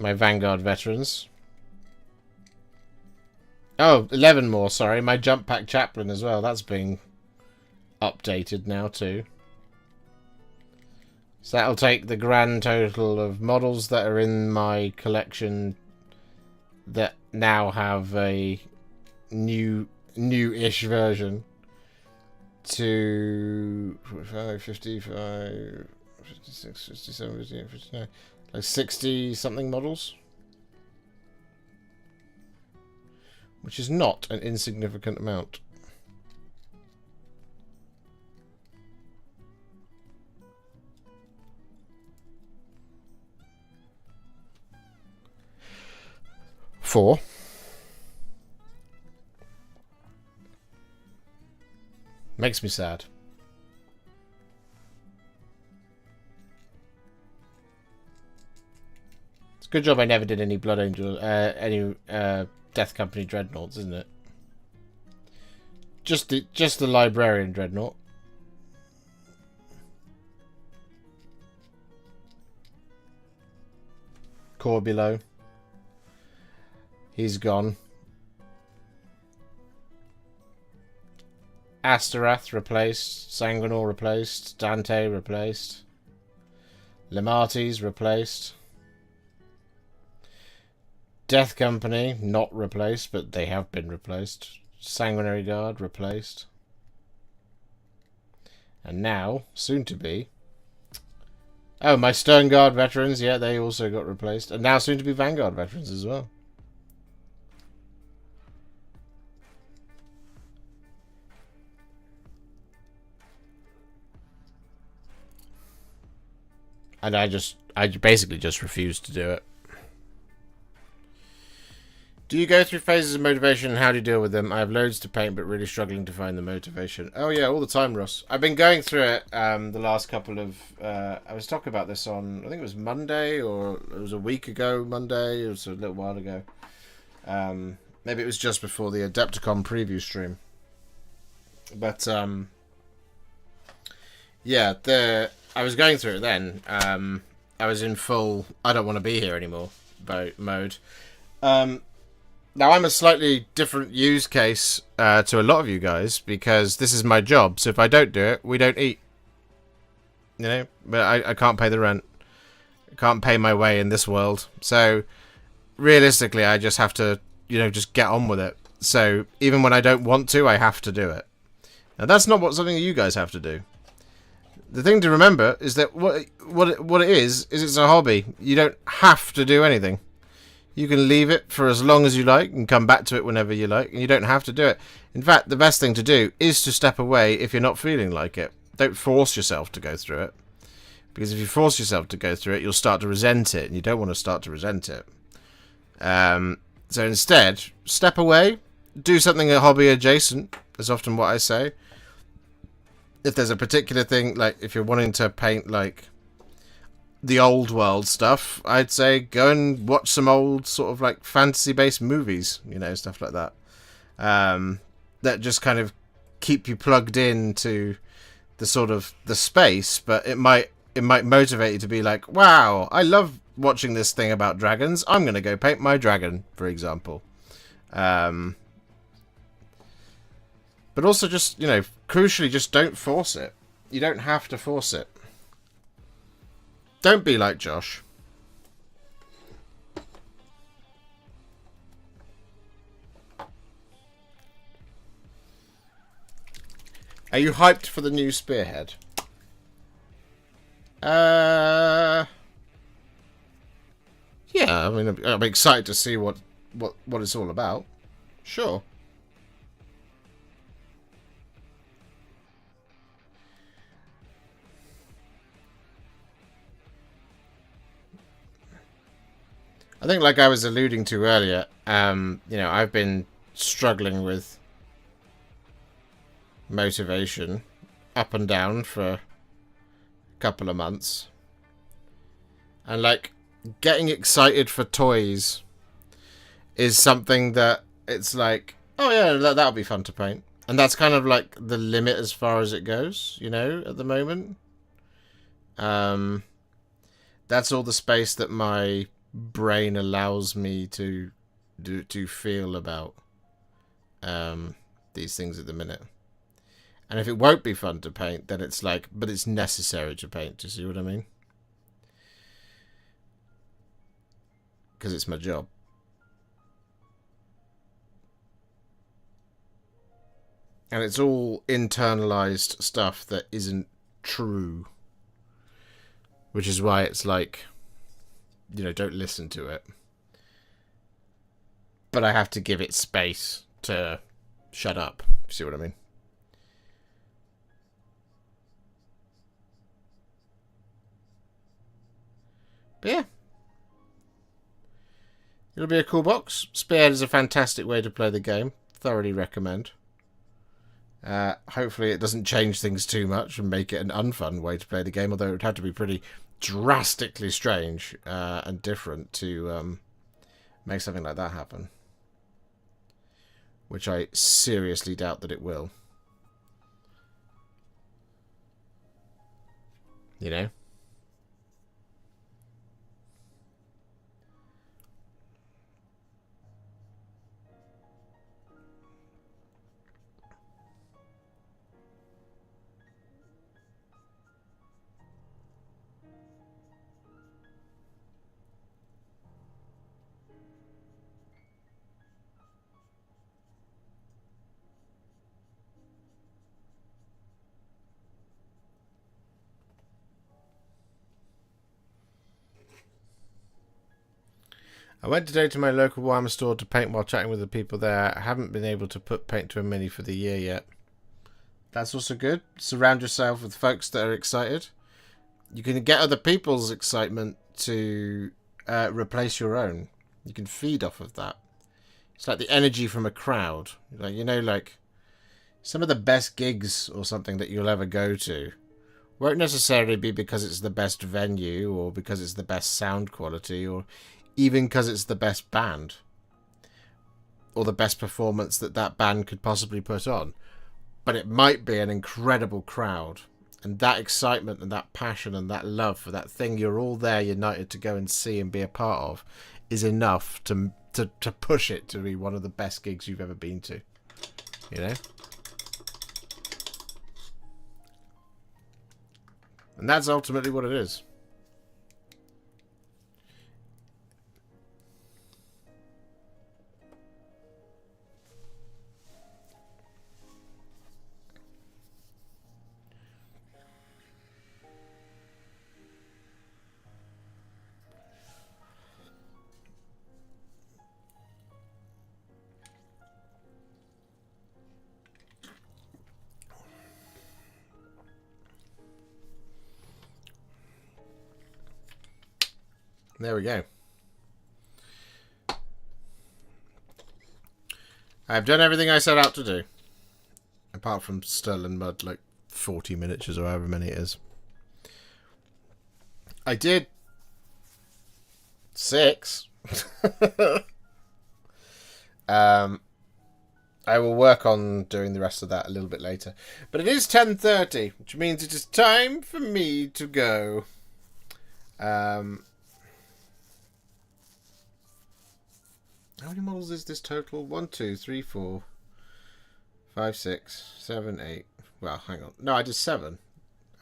Speaker 1: My Vanguard veterans. Oh, 11 more, sorry. My Jump Pack Chaplain as well. That's being updated now too. So that'll take the grand total of models that are in my collection that now have a new-ish version to 45, 55, 56, 57, 58, 59. Like 60-something models. Which is not an insignificant amount. Four. Makes me sad. Good job I never did any Blood Angel, any Death Company Dreadnoughts, isn't it? Just the Librarian Dreadnought. Corbulo. He's gone. Asterath replaced. Sanguinor replaced. Dante replaced. Lematis replaced. Death Company, not replaced, but they have been replaced. Sanguinary Guard, replaced. And now, soon to be... Oh, my Stern Guard veterans, yeah, they also got replaced. And now soon to be Vanguard veterans as well. And I basically just refuse to do it. Do you go through phases of motivation and how do you deal with them? I have loads to paint but really struggling to find the motivation. Oh yeah, all the time, Ross. I've been going through it the last couple of... I was talking about this on, I think it was Monday, or it was a week ago Monday. It was a little while ago. Maybe it was just before the Adepticon preview stream. But yeah, I was going through it then. I was in full I don't want to be here anymore mode. Now, I'm a slightly different use case to a lot of you guys, because this is my job. So if I don't do it, we don't eat. You know? But I can't pay the rent. I can't pay my way in this world. So, realistically, I just have to, just get on with it. So, even when I don't want to, I have to do it. Now, that's not something you guys have to do. The thing to remember is that what it is it's a hobby. You don't have to do anything. You can leave it for as long as you like and come back to it whenever you like, and you don't have to do it. In fact, the best thing to do is to step away if you're not feeling like it. Don't force yourself to go through it. Because if you force yourself to go through it, you'll start to resent it, and you don't want to start to resent it. So instead, step away, do something hobby adjacent, is often what I say. If there's a particular thing, like if you're wanting to paint like the old world stuff, I'd say go and watch some old sort of like fantasy based movies, stuff like that. That just kind of keep you plugged into the sort of the space, but it might motivate you to be like, wow, I love watching this thing about dragons. I'm going to go paint my dragon, for example. But also just, crucially, just don't force it. You don't have to force it. Don't be like Josh. Are you hyped for the new Spearhead? Yeah, I mean, I'm excited to see what it's all about. Sure. I think, like I was alluding to earlier, I've been struggling with motivation up and down for a couple of months. And, like, getting excited for toys is something that it's like, oh yeah, that'll be fun to paint. And that's kind of like the limit as far as it goes, at the moment. That's all the space that my brain allows me to feel about these things at the minute. And if it won't be fun to paint, then it's like, but it's necessary to paint. Do you see what I mean? Because it's my job. And it's all internalized stuff that isn't true. Which is why it's like, don't listen to it. But I have to give it space to shut up. See what I mean? But yeah. It'll be a cool box. Spearhead is a fantastic way to play the game. Thoroughly recommend. Hopefully it doesn't change things too much and make it an unfun way to play the game, although it would have to be pretty drastically strange and different to make something like that happen. Which I seriously doubt that it will. I went today to my local Warhammer store to paint while chatting with the people there. I haven't been able to put paint to a mini for the year yet. That's also good. Surround yourself with folks that are excited. You can get other people's excitement to replace your own. You can feed off of that. It's like the energy from a crowd. Like, you know, like some of the best gigs or something that you'll ever go to won't necessarily be because it's the best venue or because it's the best sound quality or even because it's the best band or the best performance that that band could possibly put on. But it might be an incredible crowd. And that excitement and that passion and that love for that thing you're all there united to go and see and be a part of is enough to push it to be one of the best gigs you've ever been to. You know? And that's ultimately what it is. There we go. I've done everything I set out to do. Apart from Sterling Mud, like 40 miniatures or however many it is. I did 6. I will work on doing the rest of that a little bit later. But it is 10:30, which means it is time for me to go. How many models is this total? 1, 2, 3, 4, 5, 6, 7, 8. Well, hang on. No, I did 7.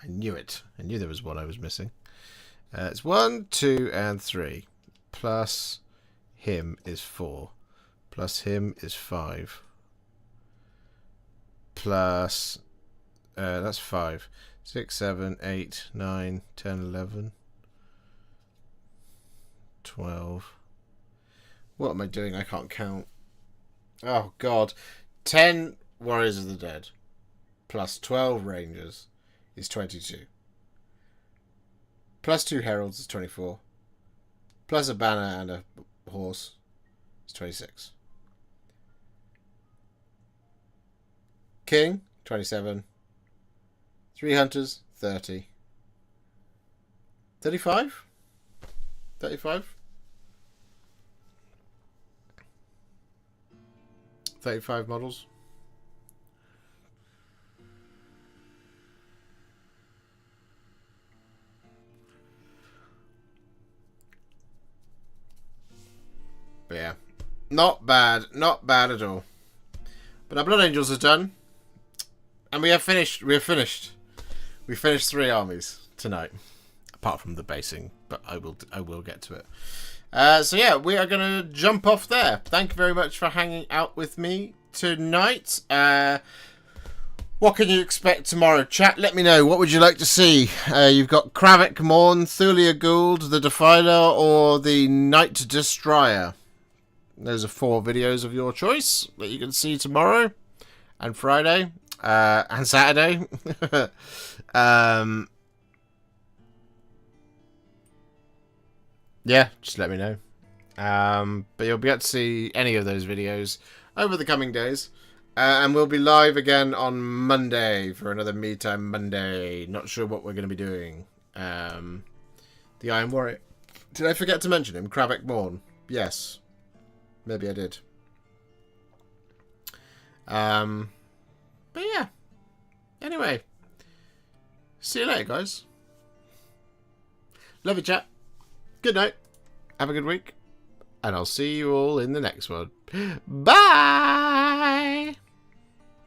Speaker 1: I knew it. I knew there was one I was missing. It's 1, 2, and 3. Plus him is 4. Plus him is 5. Plus... that's 5. 6, 7, 8, 9, 10, 11, 12... What am I doing? I can't count. Oh, God. 10 Warriors of the Dead plus 12 Rangers is 22. Plus 2 Heralds is 24. Plus a banner and a horse is 26. King, 27. 3 Hunters, 30. 35? 35? 35 models. But yeah, not bad at all. But our Blood Angels are done, and we finished 3 armies tonight, apart from the basing. But I will get to it. So yeah, we are going to jump off there. Thank you very much for hanging out with me tonight. What can you expect tomorrow, chat? Let me know. What would you like to see? You've got Kravik Morn, Thulia Gould, the Defiler, or the Night Destroyer. Those are 4 videos of your choice that you can see tomorrow and Friday and Saturday. Yeah, just let me know. But you'll be able to see any of those videos over the coming days. And we'll be live again on Monday for another Me Time Monday. Not sure what we're going to be doing. The Iron Warrior. Did I forget to mention him? Kravik Morn. Yes. Maybe I did. But yeah. Anyway. See you later, guys. Love you, chat. Good night. Have a good week. And I'll see you all in the next one. Bye!